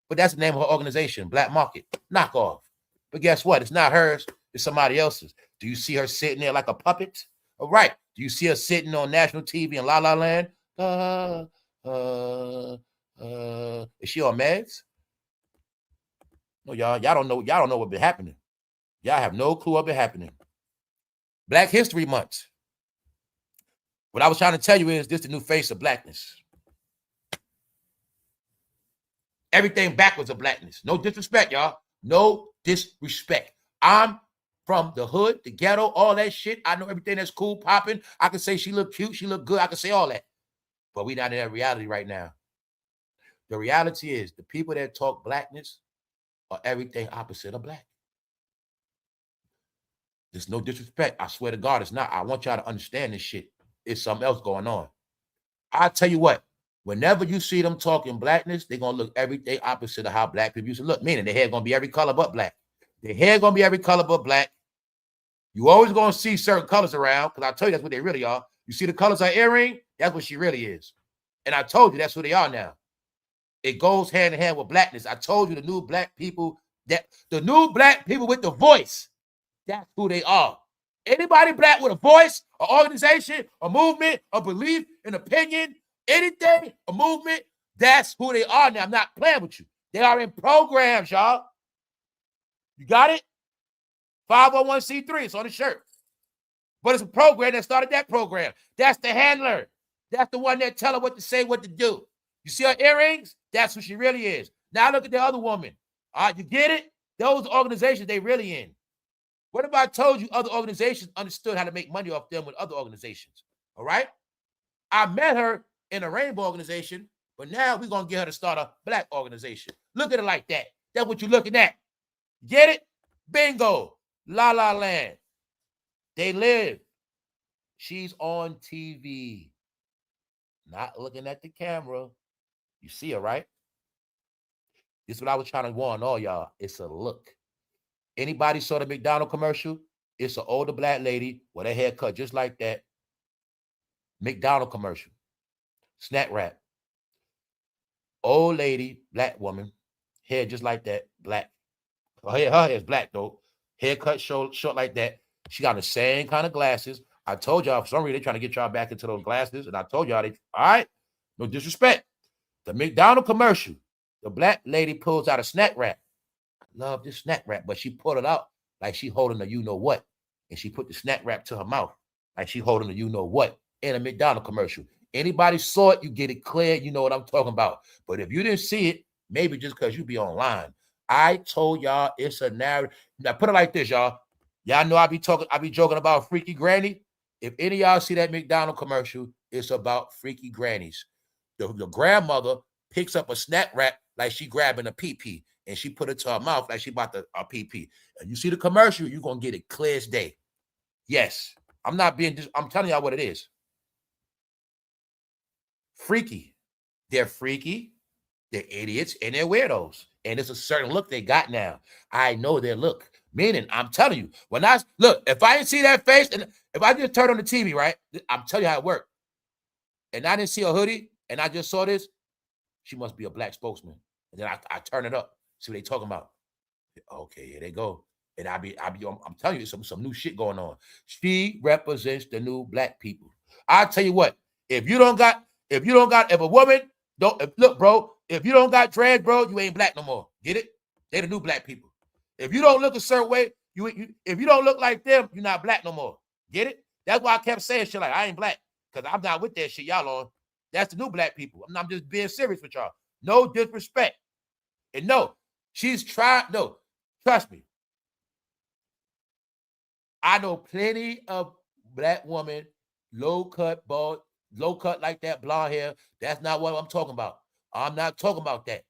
But that's the name of her organization, Black Market, knockoff. But guess what? It's not hers. It's somebody else's. Do you see her sitting there like a puppet? All right. Do you see her sitting on national TV in La La Land? Is she on meds? No, y'all don't know. Y'all don't know what been happening. Y'all have no clue what been happening. Black History Month. What I was trying to tell you is this the new face of blackness. Everything backwards of blackness. No disrespect, y'all. No disrespect. I'm from the hood, the ghetto, all that shit. I know everything that's cool, popping. I can say she look cute, she look good. I can say all that. But we not in that reality right now. The reality is the people that talk blackness are everything opposite of black. There's no disrespect. I swear to God, it's not. I want y'all to understand this shit. It's something else going on. I tell you what, whenever you see them talking blackness, they're going to look everything opposite of how black people used to look, meaning their hair going to be every color but black. Their hair going to be every color but black. You always going to see certain colors around, because I tell you that's what they really are. You see the colors of her earring? That's what she really is. And I told you that's who they are now. It goes hand in hand with blackness. I told you the new black people, that the new black people with the voice, that's who they are. Anybody black with a voice, an organization, a movement, a belief, an opinion, anything, a movement, that's who they are now. I'm not playing with you. They are in programs, y'all. You got it? 501c3, it's on the shirt. But it's a program that started that program. That's the handler. That's the one that tell her what to say, what to do. You see her earrings? That's who she really is. Now look at the other woman. All right, you get it? Those organizations they really in. What if I told you other organizations understood how to make money off them with other organizations? All right? I met her in a rainbow organization, but now we're going to get her to start a black organization. Look at it like that. That's what you're looking at. Get it? Bingo. La La Land. They live. She's on TV. Not looking at the camera. You see her, right? This is what I was trying to warn all y'all. It's a look. Anybody saw the McDonald's commercial? It's an older black lady with a haircut just like that. McDonald's commercial. Snack wrap. Old lady, black woman, hair just like that, black. Her hair is black though. Haircut short like that. She got the same kind of glasses. I told y'all for some reason they're trying to get y'all back into those glasses. And I told y'all, all right, no disrespect. The McDonald's commercial, the black lady pulls out a snack wrap. I love this snack wrap, but she pulled it out like she holding a you-know-what. And she put the snack wrap to her mouth like she holding a you-know-what in a McDonald's commercial. Anybody saw it, you get it clear, you know what I'm talking about. But if you didn't see it, maybe just because you be online. I told y'all it's a narrative. Now put it like this, y'all. Y'all know I be joking about freaky granny. If any of y'all see that McDonald's commercial, it's about freaky grannies. The grandmother picks up a snack wrap like she grabbing a pee-pee, and she put it to her mouth like she about to pee-pee. And you see the commercial, you're going to get it clear as day. Yes. I'm telling y'all what it is. Freaky. They're freaky, they're idiots, and they're weirdos. And it's a certain look they got now. I know their look. Meaning, I'm telling you, if I didn't see that face, and if I just turned on the TV, right, I'm telling you how it worked. And I didn't see a hoodie, and I just saw this, she must be a black spokesman. And then I turn it up, see what they talking about. Okay, here they go. And I'm telling you, some new shit going on. She represents the new black people. I'll tell you what, if a woman look, bro, if you don't got dread, bro, you ain't black no more. Get it? They the new black people. If you don't look a certain way, if you don't look like them, you're not black no more. Get it? That's why I kept saying shit like I ain't black, because I'm not with that shit y'all on. That's the new black people. I'm just being serious with y'all. No disrespect. And no, trust me. I know plenty of black women, low cut, bald, low cut like that, blonde hair. That's not what I'm talking about. I'm not talking about that.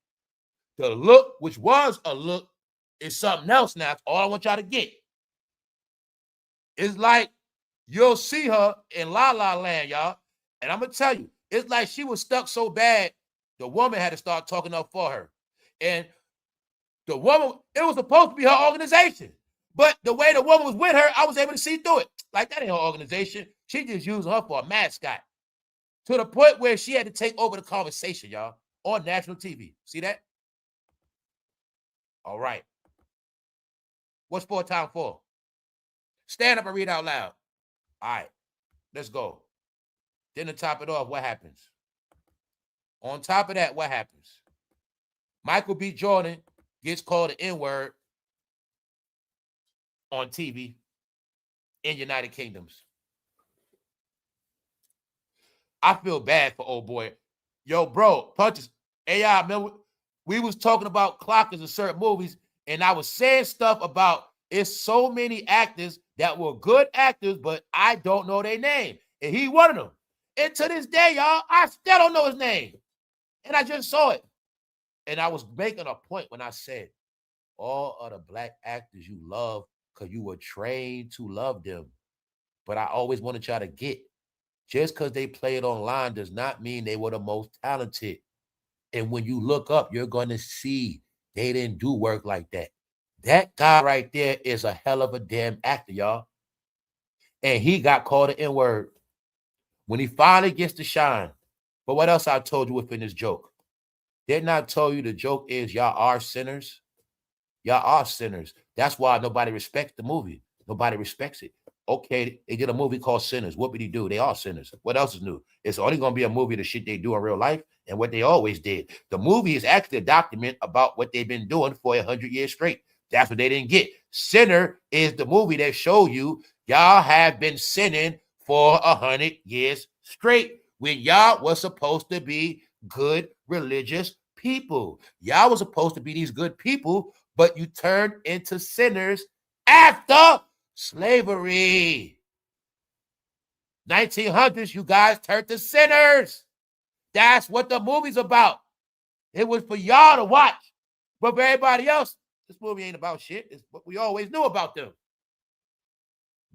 The look, which was a look, is something else now. That's all I want y'all to get. It's like you'll see her in La La Land, y'all. And I'm going to tell you, it's like she was stuck so bad, the woman had to start talking up for her. And the woman, it was supposed to be her organization. But the way the woman was with her, I was able to see through it. Like, that ain't her organization. She just used her for a mascot. To the point where she had to take over the conversation, y'all, on national TV. See that? All right. What's 4 times 4? Stand up and read out loud. All right. Let's go. Then to top it off, what happens? On top of that, what happens? Michael B. Jordan gets called the N-word on TV in United Kingdoms. I feel bad for old boy. Yo, bro, punches. AI, remember, we was talking about clockers in certain movies, and I was saying stuff about it's so many actors that were good actors, but I don't know their name. And he one of them. And to this day, y'all, I still don't know his name. And I just saw it. And I was making a point when I said, all of the black actors you love because you were trained to love them. But I always wanted y'all to get, just because they played online does not mean they were the most talented. And when you look up, you're going to see they didn't do work like that. That guy right there is a hell of a damn actor, y'all. And he got called an N-word when he finally gets to shine. But what else I told you within this joke? Didn't I tell you the joke is y'all are sinners? Y'all are sinners. That's why nobody respects the movie. Nobody respects it. Okay, they did a movie called Sinners. What did he do? They are sinners. What else is new? It's only going to be a movie of the shit they do in real life and what they always did. The movie is actually a document about what they've been doing for 100 years straight. That's what they didn't get. Sinner is the movie that show you y'all have been sinning for 100 years straight when y'all was supposed to be good religious people. Y'all was supposed to be these good people, but you turned into sinners after slavery. 1900s, you guys turned to sinners. That's what the movie's about. It was for y'all to watch. But for everybody else, this movie ain't about shit. It's what we always knew about them.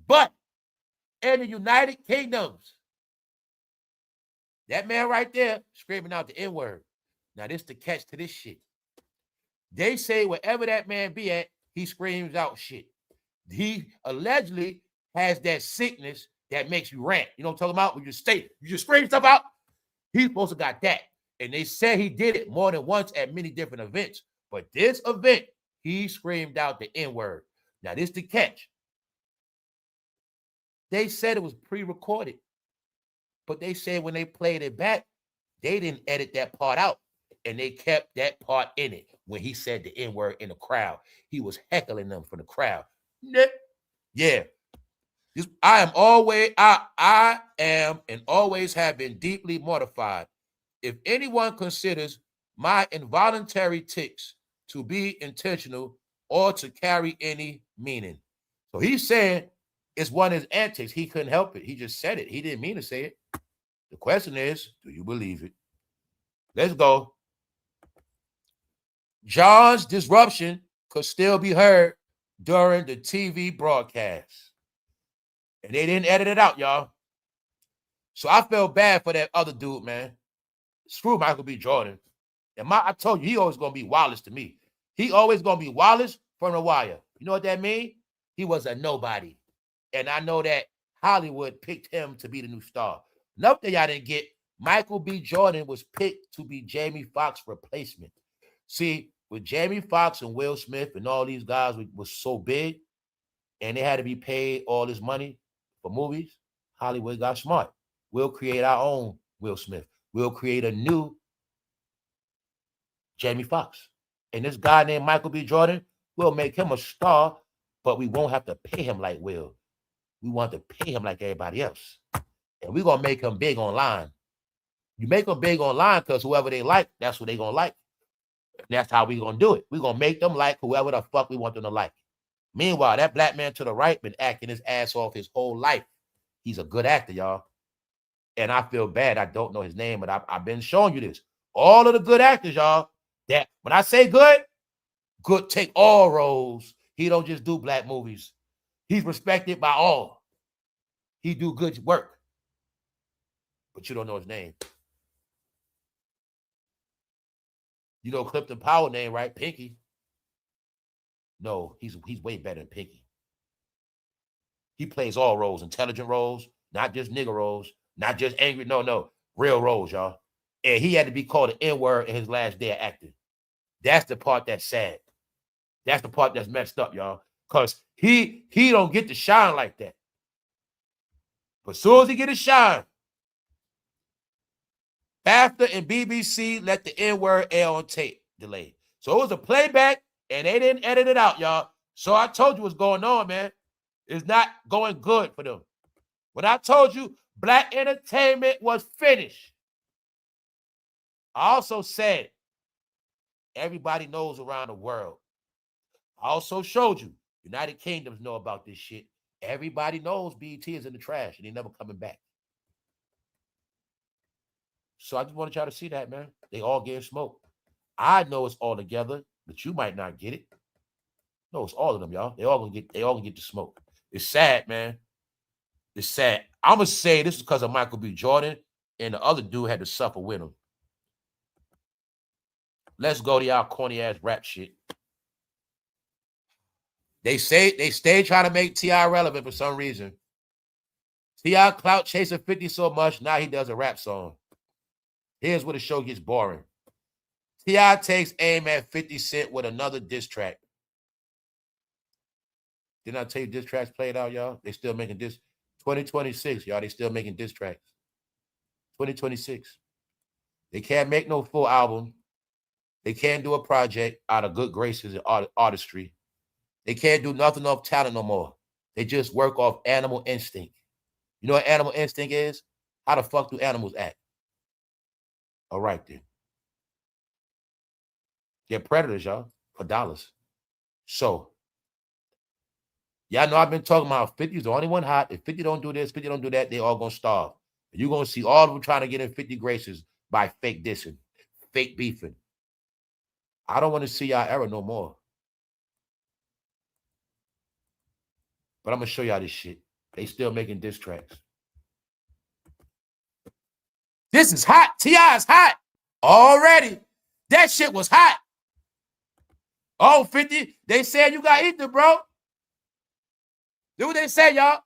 But in the United Kingdoms, that man right there screaming out the N-word. Now, this the catch to this shit. They say wherever that man be at, he screams out shit. He allegedly has that sickness that makes you rant. You know what I'm talking about? When you just scream stuff out. He's supposed to got that. And they said he did it more than once at many different events. But this event, he screamed out the N-word. Now, this the catch. They said it was pre-recorded. But they said when they played it back, they didn't edit that part out. And they kept that part in it when he said the N-word in the crowd. He was heckling them from the crowd. Yeah. I am and always have been deeply mortified. If anyone considers my involuntary tics to be intentional or to carry any meaning. So he's saying it's one of his antics. He couldn't help it. He just said it. He didn't mean to say it. The question is, do you believe it? Let's go. John's disruption could still be heard during the TV broadcast. And they didn't edit it out, y'all. So I felt bad for that other dude, man. Screw Michael B. Jordan. And I told you, he always going to be Wallace to me. He always going to be Wallace from The Wire. You know what that means? He was a nobody. And I know that Hollywood picked him to be the new star. Another thing y'all didn't get, Michael B. Jordan was picked to be Jamie Foxx's replacement. See, with Jamie Foxx and Will Smith and all these guys was so big, and they had to be paid all this money for movies, Hollywood got smart. We'll create our own Will Smith. We'll create a new Jamie Foxx. And this guy named Michael B. Jordan, we'll make him a star, but we won't have to pay him like Will. We want to pay him like everybody else. And we're going to make him big online. You make them big online because whoever they like, that's what they're going to like. And that's how we're going to do it. We're going to make them like whoever the fuck we want them to like. Meanwhile, that black man to the right been acting his ass off his whole life. He's a good actor, y'all. And I feel bad. I don't know his name, but I've been showing you this. All of the good actors, y'all, that when I say good take all roles. He don't just do black movies. He's respected by all. He do good work. But you don't know his name. You know Clifton Powell name, right? Pinky. No, he's way better than Pinky. He plays all roles, intelligent roles, not just nigger roles, not just angry. No, real roles, y'all. And he had to be called an N-word in his last day of acting. That's the part that's sad. That's the part that's messed up, y'all. Because he don't get to shine like that. But as soon as he get a shine, BAFTA and BBC let the N-word air on tape delay. So it was a playback And they didn't edit it out, y'all. So I told you what's going on, man. It's not going good for them. When I told you black entertainment was finished, I also said everybody knows around the world. I also showed you United Kingdoms know about this shit. Everybody knows BET is in the trash and they never coming back. So I just wanted y'all to see that, man. They all getting smoked. I know it's all together, but you might not get it. No, it's all of them, y'all. They all gonna get the smoke. It's sad, man. It's sad. I'm gonna say this is because of Michael B. Jordan, and the other dude had to suffer with him. Let's go to y'all corny ass rap shit. They stay trying to make T.I. relevant for some reason. T.I. clout chasing 50 so much, now he does a rap song. Here's where the show gets boring. T.I. takes aim at 50 Cent with another diss track. Didn't I tell you diss tracks played out, y'all? They still making diss. 2026, y'all, they still making diss tracks. 2026. They can't make no full album. They can't do a project out of good graces and artistry. They can't do nothing off talent no more. They just work off animal instinct. You know what animal instinct is? How the fuck do animals act? All right, then. They're predators, y'all, for dollars. So, y'all know I've been talking about 50 is the only one hot. If 50 don't do this, 50 don't do that, they all gonna starve. And you're gonna see all of them trying to get in 50 graces by fake dissing, fake beefing. I don't want to see y'all era no more. But I'm gonna show y'all this shit. They still making diss tracks. This is hot. T.I. is hot. Already. That shit was hot. Oh, 50. They said you got eaten, bro. Do what they say, y'all.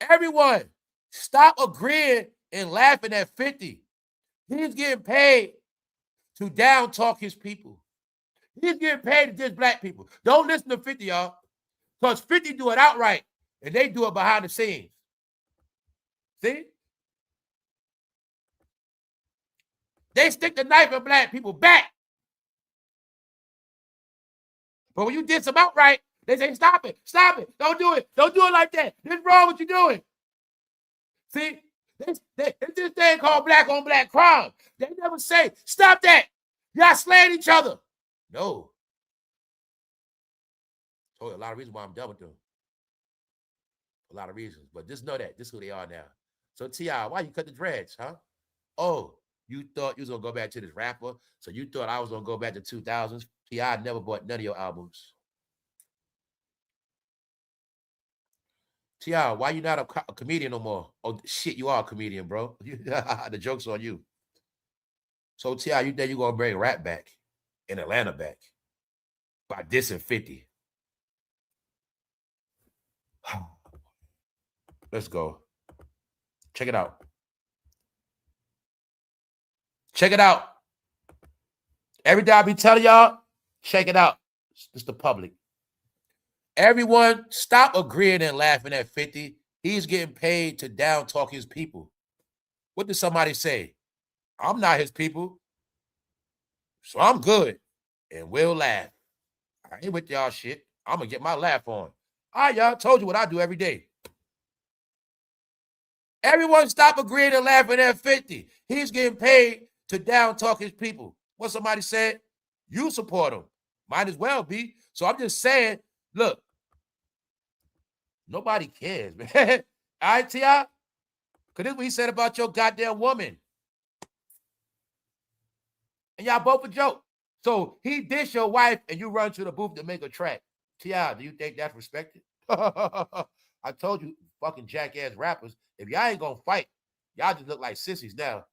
Everyone, stop agreeing and laughing at 50. He's getting paid to down talk his people. He's getting paid to diss black people. Don't listen to 50, y'all. Because 50 do it outright, and they do it behind the scenes. See? They stick the knife in black people back. But when you diss them outright, they say, stop it, don't do it like that. This is wrong what you're doing. See? It's this thing called black on black crime. They never say, stop that. Y'all slaying each other. No. Told you a lot of reasons why I'm done with them. A lot of reasons. But just know that. This is who they are now. So T.I., why you cut the dreads, huh? Oh, you thought you was going to go back to this rapper? So you thought I was going to go back to 2000s? T.I. never bought none of your albums. T.I., why you not a comedian no more? Oh, shit, you are a comedian, bro. The joke's on you. So, T.I., you think you're going to bring rap back in Atlanta back by dissing 50? Let's go. Check it out. Check it out. Every day I be telling y'all, check it out. It's the public. Everyone, stop agreeing and laughing at 50. He's getting paid to down talk his people. What did somebody say? I'm not his people, so I'm good and we'll laugh. I ain't with y'all shit. I'm going to get my laugh on. All right, y'all. Told you what I do every day. Everyone stop agreeing and laughing at 50. He's getting paid to down talk his people. What somebody said? You support him. Might as well be. So I'm just saying, look, nobody cares, man. All right, T.I.? Because this is what he said about your goddamn woman. And y'all both a joke. So he dish your wife and you run to the booth to make a track. T.I., do you think that's respected? I told you, fucking jackass rappers, if y'all ain't gonna fight, y'all just look like sissies now.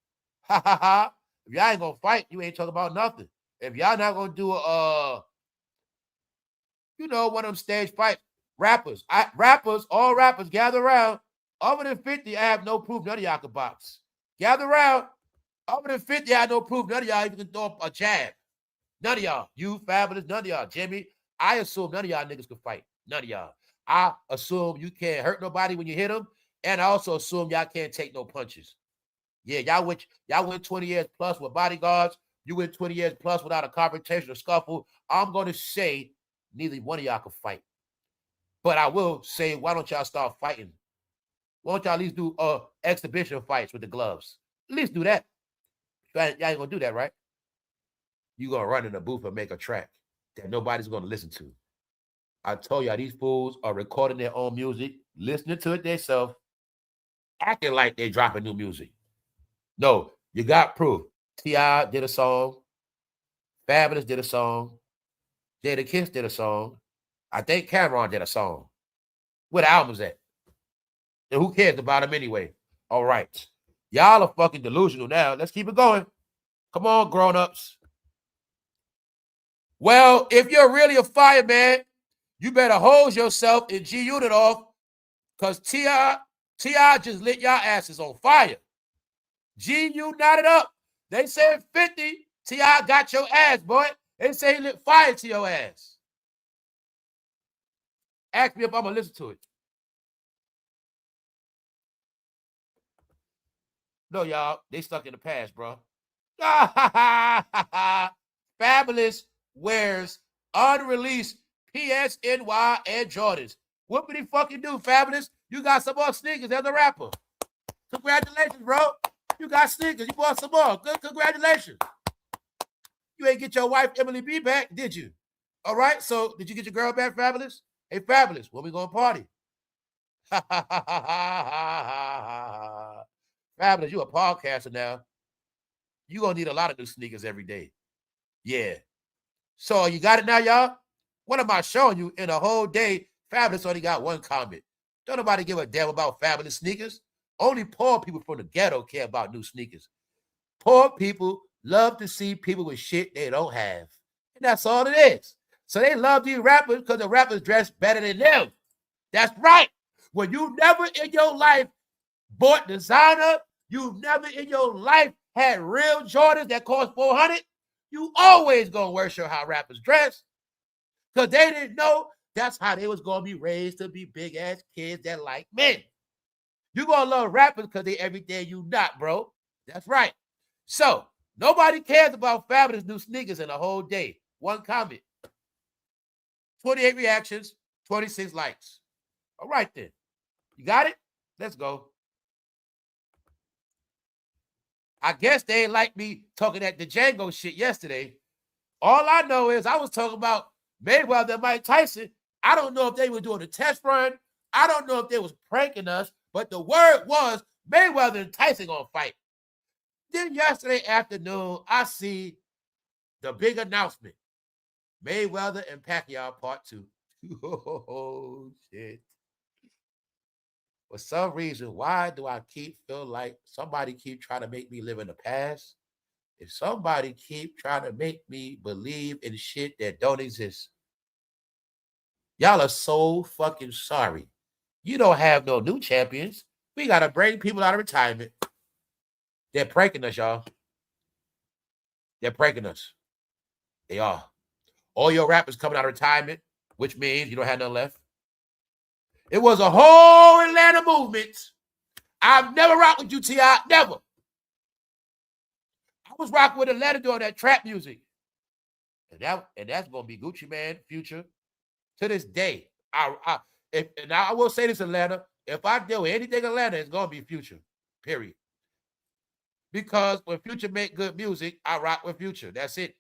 Ha ha ha. If y'all ain't gonna fight, you ain't talking about nothing. If y'all not gonna do one of them stage fights, all rappers gather around. Other than 50, I have no proof none of y'all can box. Gather around. Other than 50, I have no proof none of y'all even can throw up a jab. None of y'all. You, Fabulous, none of y'all. Jimmy, I assume none of y'all niggas can fight. None of y'all. I assume you can't hurt nobody when you hit them. And I also assume y'all can't take no punches. Yeah, y'all went 20 years plus with bodyguards, You went 20 years plus without a confrontation or scuffle. I'm going to say neither one of y'all can fight. But I will say, why don't y'all start fighting? Why don't y'all at least do exhibition fights with the gloves? At least do that. Y'all ain't going to do that, right? You're going to run in the booth and make a track that nobody's going to listen to. I told y'all, these fools are recording their own music, listening to it themselves, acting like they're dropping new music. No, you got proof. T.I. did a song. Fabulous did a song. Jadakiss did a song. I think Cameron did a song. Where the album's at? And who cares about them anyway? All right. Y'all are fucking delusional now. Let's keep it going. Come on, grown-ups. Well, if you're really a fireman, you better hose yourself in G Unit off, because T.I. just lit y'all asses on fire. G, you knotted up. They said 50. T.I. got your ass, boy. They say he lit fire to your ass. Ask me if I'm going to listen to it. No, y'all. They stuck in the past, bro. Fabulous wears unreleased PSNY and Jordans. What would he fucking do, Fabulous? You got some more sneakers as a rapper. Congratulations, bro. You got sneakers. You bought some more. Good, congratulations. You ain't get your wife, Emily B, back, did you? All right, so did you get your girl back, Fabulous? Hey, Fabulous, when we gonna party? Fabulous, you a podcaster now. You gonna need a lot of new sneakers every day. Yeah. So you got it now, y'all? What am I showing you? In a whole day, Fabulous only got one comment. Don't nobody give a damn about Fabulous sneakers. Only poor people from the ghetto care about new sneakers. Poor people love to see people with shit they don't have. And that's all it is. So they love these rappers because the rappers dress better than them. That's right. When you never in your life bought designer, you never in your life had real Jordans that cost $400, you always gonna worship how rappers dress. Because they didn't know that's how they was gonna be raised to be big-ass kids that like men. You gonna love rappers because they everything you not, bro. That's right. So nobody cares about Fabulous new sneakers in a whole day. One comment. 28 reactions, 26 likes. All right then. You got it? Let's go. I guess they ain't like me talking at the Django shit yesterday. All I know is I was talking about Mayweather and Mike Tyson. I don't know if they were doing a test run. I don't know if they was pranking us, but the word was Mayweather and Tyson gonna fight. Then yesterday afternoon, I see the big announcement. Mayweather and Pacquiao Part 2. Oh, shit. For some reason, why do I keep feel like somebody keep trying to make me live in the past? If somebody keep trying to make me believe in shit that don't exist. Y'all are so fucking sorry. You don't have no new champions. We got to bring people out of retirement. They're pranking us, y'all. They're pranking us. They are. All your rappers coming out of retirement, which means you don't have none left. It was a whole Atlanta movement. I've never rocked with you, T.I. Never. I was rocking with Atlanta doing that trap music. And that's going to be Gucci Mane, Future. To this day, I will say this, Atlanta. If I deal with anything Atlanta, it's going to be Future. Period. Because when Future make good music, I rock with Future. That's it.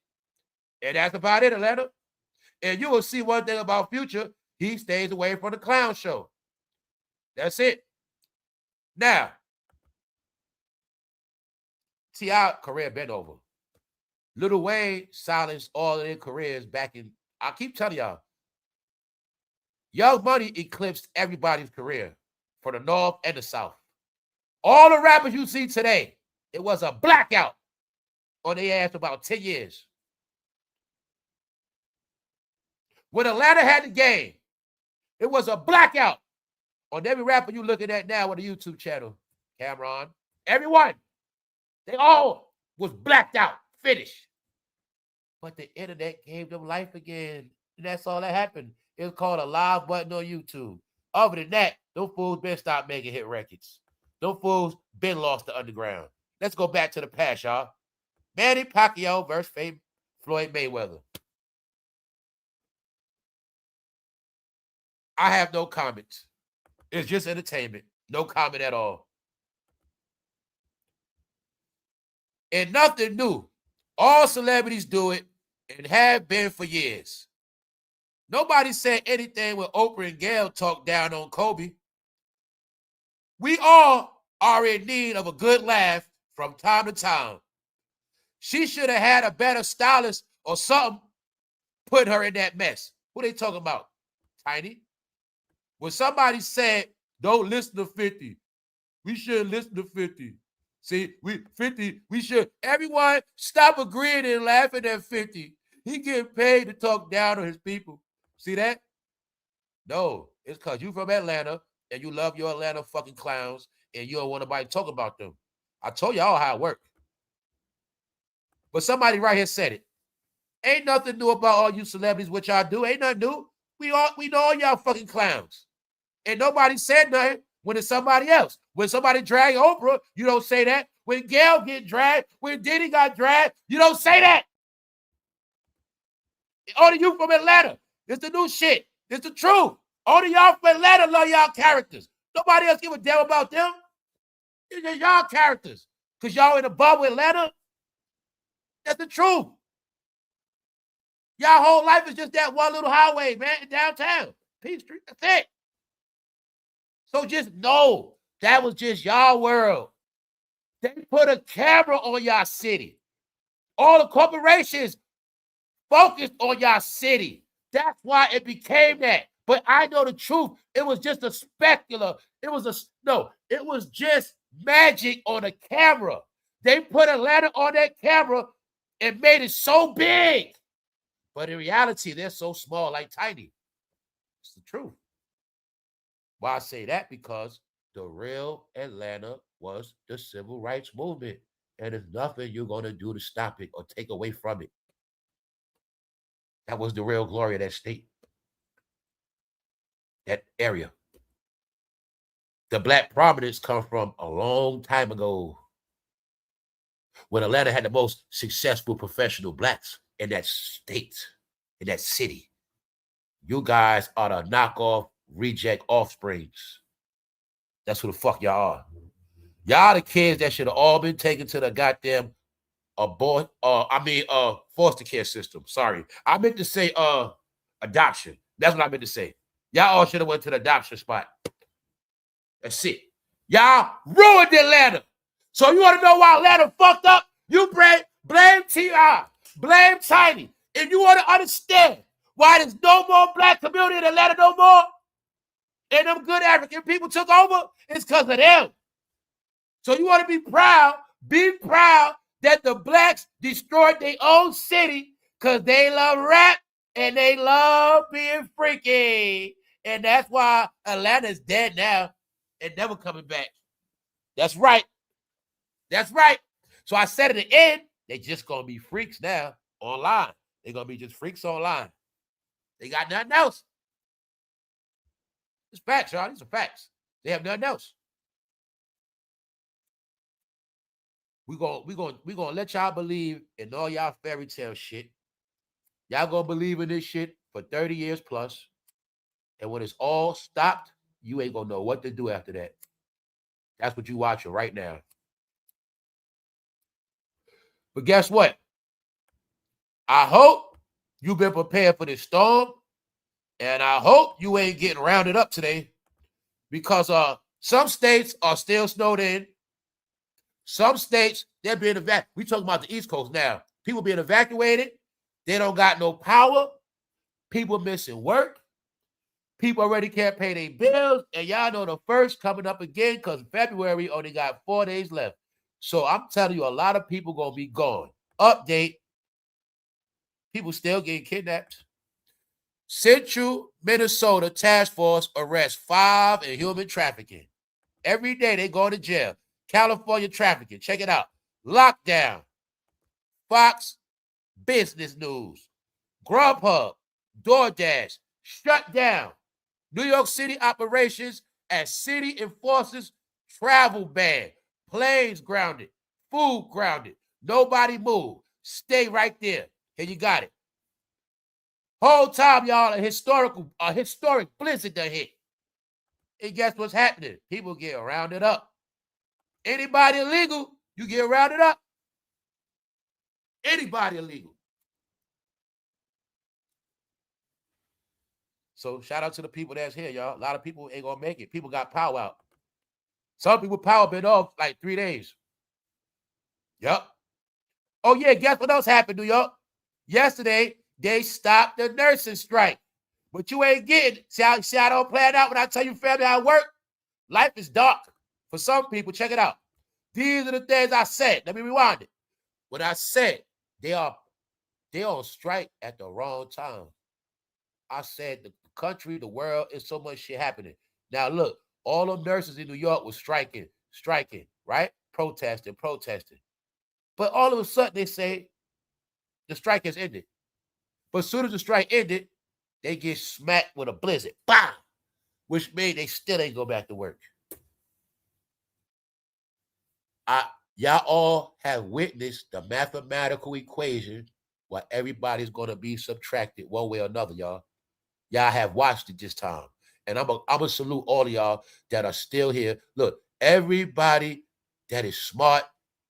And that's about it, Atlanta. And you will see one thing about Future. He stays away from the clown show. That's it. Now, T.I. career been over. Lil Wayne silenced all of their careers back in, I keep telling y'all, Young Money eclipsed everybody's career for the North and the South. All the rappers you see today, it was a blackout on their ass for about 10 years. When Atlanta had the game, it was a blackout on every rapper you looking at now on the YouTube channel. Cameron, everyone, they all was blacked out, finished. But the internet gave them life again. And that's all that happened. It was called a live button on YouTube. Other than that, those fools been stopped making hit records. Those fools been lost to underground. Let's go back to the past, y'all. Manny Pacquiao versus Floyd Mayweather. I have no comments. It's just entertainment. No comment at all. And nothing new. All celebrities do it and have been for years. Nobody said anything when Oprah and Gayle talked down on Kobe. We all are in need of a good laugh from time to time. She should have had a better stylist or something put her in that mess. Who they talking about? Tiny? When somebody said, don't listen to 50, we shouldn't listen to 50. See, 50, we should. Everyone stop agreeing and laughing at 50. He getting paid to talk down on his people. See that? No, it's because you from Atlanta and you love your Atlanta fucking clowns and you don't want nobody to talk about them. I told y'all how it worked. But somebody right here said it. Ain't nothing new about all you celebrities, what y'all do. Ain't nothing new. We know all y'all fucking clowns. And nobody said nothing when it's somebody else. When somebody drag Oprah, you don't say that. When Gayle get dragged, when Diddy got dragged, you don't say that. Only you from Atlanta. It's the new shit. It's the truth. Only y'all from Atlanta love y'all characters. Nobody else give a damn about them. It's just y'all characters. Because y'all in the bubble Atlanta. That's the truth. Y'all whole life is just that one little highway, man, downtown. Peace Street. That's it. So just know that was just y'all world. They put a camera on y'all city. All the corporations focused on y'all city. That's why it became that. But I know the truth. It was just a specular. It was just magic on a camera. They put Atlanta on that camera and made it so big. But in reality, they're so small, like tiny. It's the truth. Why I say that? Because the real Atlanta was the civil rights movement. And there's nothing you're going to do to stop it or take away from it. That was the real glory of that state. That area. The black prominence come from a long time ago when Atlanta had the most successful professional blacks in that state, in that city. You guys are the knockoff, reject offsprings. That's who the fuck y'all are. Y'all the kids that should have all been taken to the goddamn foster care system. Sorry. I meant to say adoption. That's what I meant to say. Y'all all should have went to the adoption spot. That's it. Y'all ruined Atlanta. So you want to know why Atlanta fucked up? You blame T.I., blame Tiny. If you want to understand why there's no more black community in Atlanta no more, and them good African people took over, it's because of them. So you want to be proud that the blacks destroyed their own city because they love rap and they love being freaky. And that's why Atlanta's dead now and never coming back. That's right. That's right. So I said at the end, they just going to be freaks now online. They're going to be just freaks online. They got nothing else. It's facts, y'all. These are facts. They have nothing else. We're gonna let y'all believe in all y'all fairy tale shit. Y'all gonna believe in this shit for 30 years plus. And when it's all stopped, you ain't gonna know what to do after that. That's what you watching right now. But guess what? I hope you've been prepared for this storm. And I hope you ain't getting rounded up today. Because some states are still snowed in. Some states, they're being evacuated. We talking about the East Coast now. People being evacuated. They don't got no power. People missing work. People already can't pay their bills. And y'all know the first coming up again because February only got 4 days left. So I'm telling you, a lot of people going to be gone. Update. People still getting kidnapped. Central Minnesota Task Force arrests 5 in human trafficking. Every day they go to jail. California trafficking. Check it out. Lockdown. Fox Business News. Grubhub. DoorDash. Shut down. New York City operations as city enforces travel ban. Planes grounded. Food grounded. Nobody move. Stay right there. Here you got it. Whole time, y'all, a historic blizzard done hit. And guess what's happening? People get rounded up. Anybody illegal, you get rounded up. Anybody illegal. So shout out to the people that's here, y'all. A lot of people ain't gonna make it. People got power out. Some people power been off like 3 days. Yup. Oh yeah, guess what else happened, New York? Yesterday, they stopped the nursing strike. But you ain't getting. See how I don't plan out when I tell you family how I work? Life is dark. For some people, check it out. These are the things I said. Let me rewind it. What I said, they on strike at the wrong time. I said the country, the world, is so much shit happening. Now look, all them nurses in New York was striking, right? Protesting. But all of a sudden they say the strike has ended. But as soon as the strike ended, they get smacked with a blizzard. Bam! Which means they still ain't go back to work. Y'all all have witnessed the mathematical equation where everybody's going to be subtracted one way or another, y'all. Y'all have watched it this time. And I'm going to salute all of y'all that are still here. Look, everybody that is smart,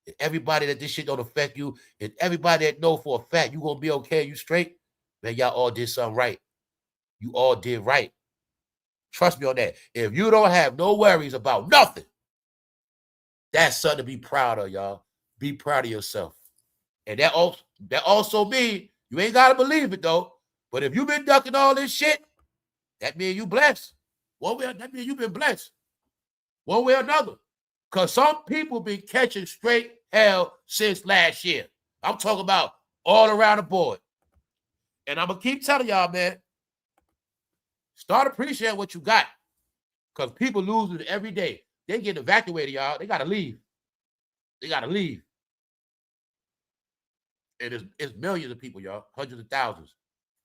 and everybody that this shit don't affect you, and everybody that know for a fact you going to be okay, you straight, man, y'all all did something right. You all did right. Trust me on that. If you don't have no worries about nothing, that's something to be proud of, y'all. Be proud of yourself. And that also means you ain't got to believe it, though. But if you've been ducking all this shit, that means you blessed. That means you've been blessed. One way or another. Because some people been catching straight hell since last year. I'm talking about all around the board. And I'm going to keep telling y'all, man, start appreciating what you got. Because people lose it every day. They get evacuated, y'all. They got to leave. And it's millions of people, y'all. Hundreds of thousands.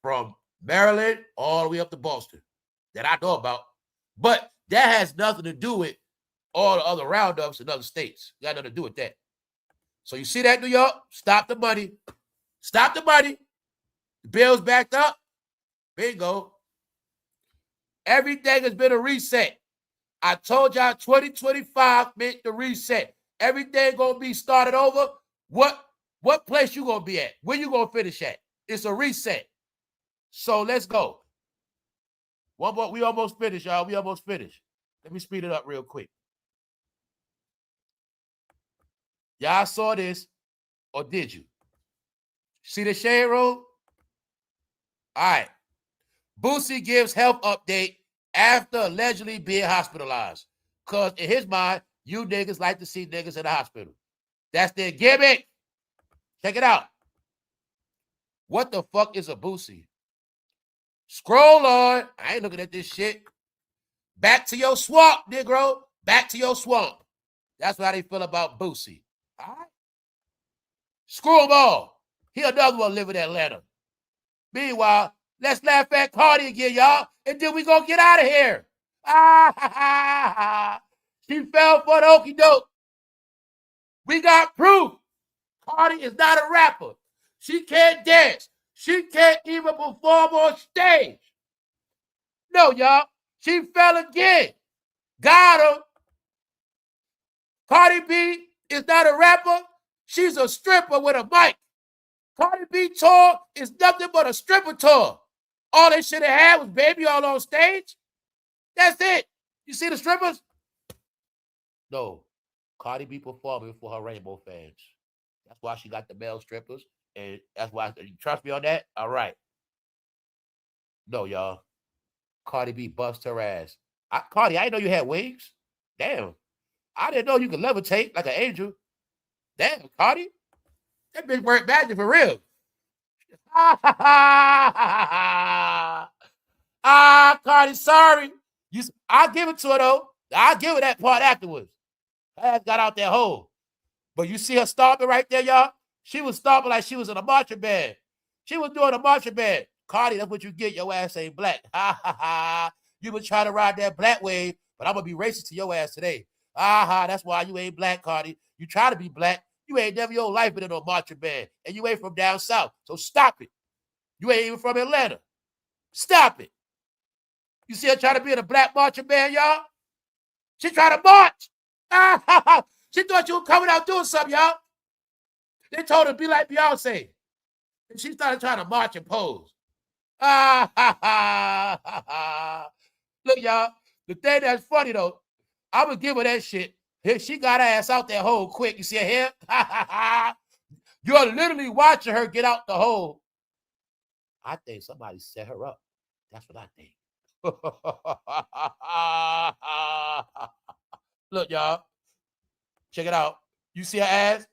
From Maryland all the way up to Boston that I know about. But that has nothing to do with all the other roundups in other states. Got nothing to do with that. So you see that, New York? Stop the money. The bills backed up. Bingo. Everything has been a reset. I told y'all 2025 meant the reset. Everything gonna be started over. What place you gonna be at? Where you gonna finish at? It's a reset. So let's go. One more. We almost finished, y'all. We almost finished. Let me speed it up real quick. Y'all saw this, or did you? See the shade room? All right. Boosie gives health update after allegedly being hospitalized. Because in his mind, you niggas like to see niggas in the hospital. That's their gimmick. Check it out. What the fuck is a Boosie? Scroll on. I ain't looking at this shit. Back to your swamp, Negro. Back to your swamp. That's how they feel about Boosie. All right. Screwball. He another one living in Atlanta. Meanwhile, let's laugh at CARDI again, y'all, and then we gonna get out of here. She fell for the okie doke. We got proof. CARDI is not a rapper. She can't dance. She can't even perform on stage. No, y'all. She fell again. Got her. Cardi B is not a rapper. She's a stripper with a mic. Cardi B tour is nothing but a stripper tour. All they should have had was Baby all on stage. That's it. You see the strippers? No. Cardi B performing for her rainbow fans. That's why she got the male strippers. And that's why, you trust me on that? All right. No, y'all. Cardi B bust her ass. Cardi, I didn't know you had wings. Damn. I didn't know you could levitate like an angel. Damn, Cardi. That bitch worked magic for real. Cardi, sorry. I'll give it to her, though. I'll give her that part afterwards. Her ass got out that hole. But you see her stomping right there, y'all? She was stomping like she was in a marching band. She was doing a marching band. Cardi, that's what you get. Your ass ain't black. You been trying to ride that black wave, but I'm going to be racist to your ass today. That's why you ain't black, Cardi. You try to be black, You ain't never your life been in no marching band, and you ain't from down south. So stop it. You ain't even from Atlanta. Stop it. You see her trying to be in a black marching band, y'all? She trying to march. She thought you were coming out doing something, y'all. They told her to be like Beyonce. And she started trying to march and pose. Look, y'all, the thing that's funny, though, I'm going to give her that shit. She got her ass out that hole quick. You see her here? You're literally watching her get out the hole. I think somebody set her up. That's what I think. Look, y'all. Check it out. You see her ass?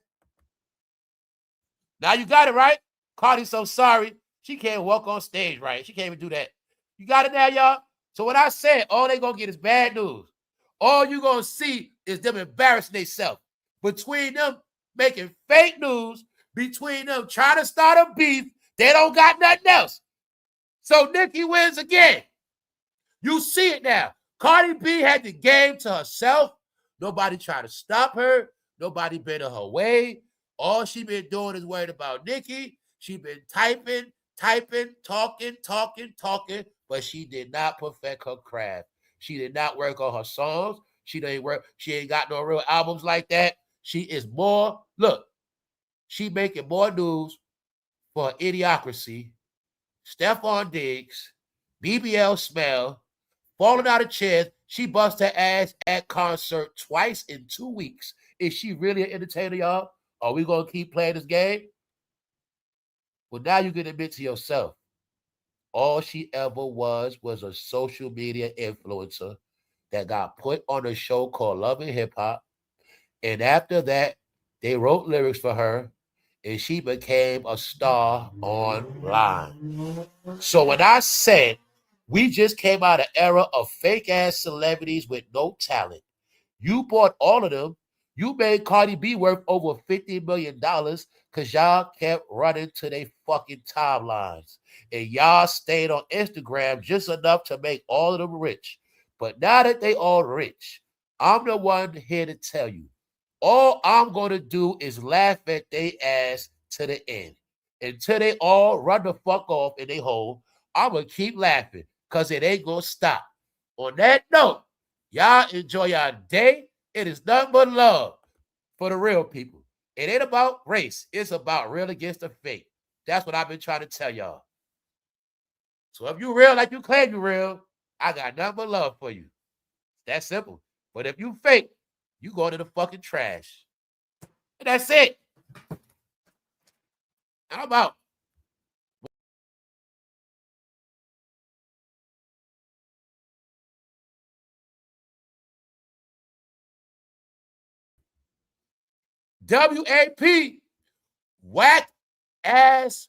Now you got it, right? Cardi's so sorry. She can't walk on stage, right? She can't even do that. You got it now, y'all? So when I said all they gonna get is bad news, all you gonna see is them embarrassing themselves. Between them making fake news, between them trying to start a beef, they don't got nothing else. So Nicki wins again. You see it now. Cardi B had the game to herself. Nobody tried to stop her. Nobody been in her way. All she been doing is worried about Nicki. She been typing, talking, but she did not perfect her craft. She did not work on her songs. She ain't got no real albums like that. She is more, look, she making more news for Idiocracy, Stephon Diggs, BBL Smell, falling out of chairs. She bust her ass at concert twice in 2 weeks. Is she really an entertainer, y'all? Are we going to keep playing this game? Well, now you can admit to yourself, all she ever was a social media influencer that got put on a show called Love and Hip Hop. And after that, they wrote lyrics for her, and she became a star online. So when I said we just came out of an era of fake-ass celebrities with no talent, you bought all of them. You made Cardi B worth over $50 million because y'all kept running to their fucking timelines. And y'all stayed on Instagram just enough to make all of them rich. But now that they all rich, I'm the one here to tell you, all I'm going to do is laugh at they ass to the end. Until they all run the fuck off in they hole, I'm going to keep laughing because it ain't going to stop. On that note, y'all enjoy your day. It is nothing but love for the real people. It ain't about race. It's about real against the fake. That's what I've been trying to tell y'all. So if you real like you claim you real, I got nothing but love for you. That's simple. But if you fake, you go to the fucking trash. And that's it. How about WAP, whack ass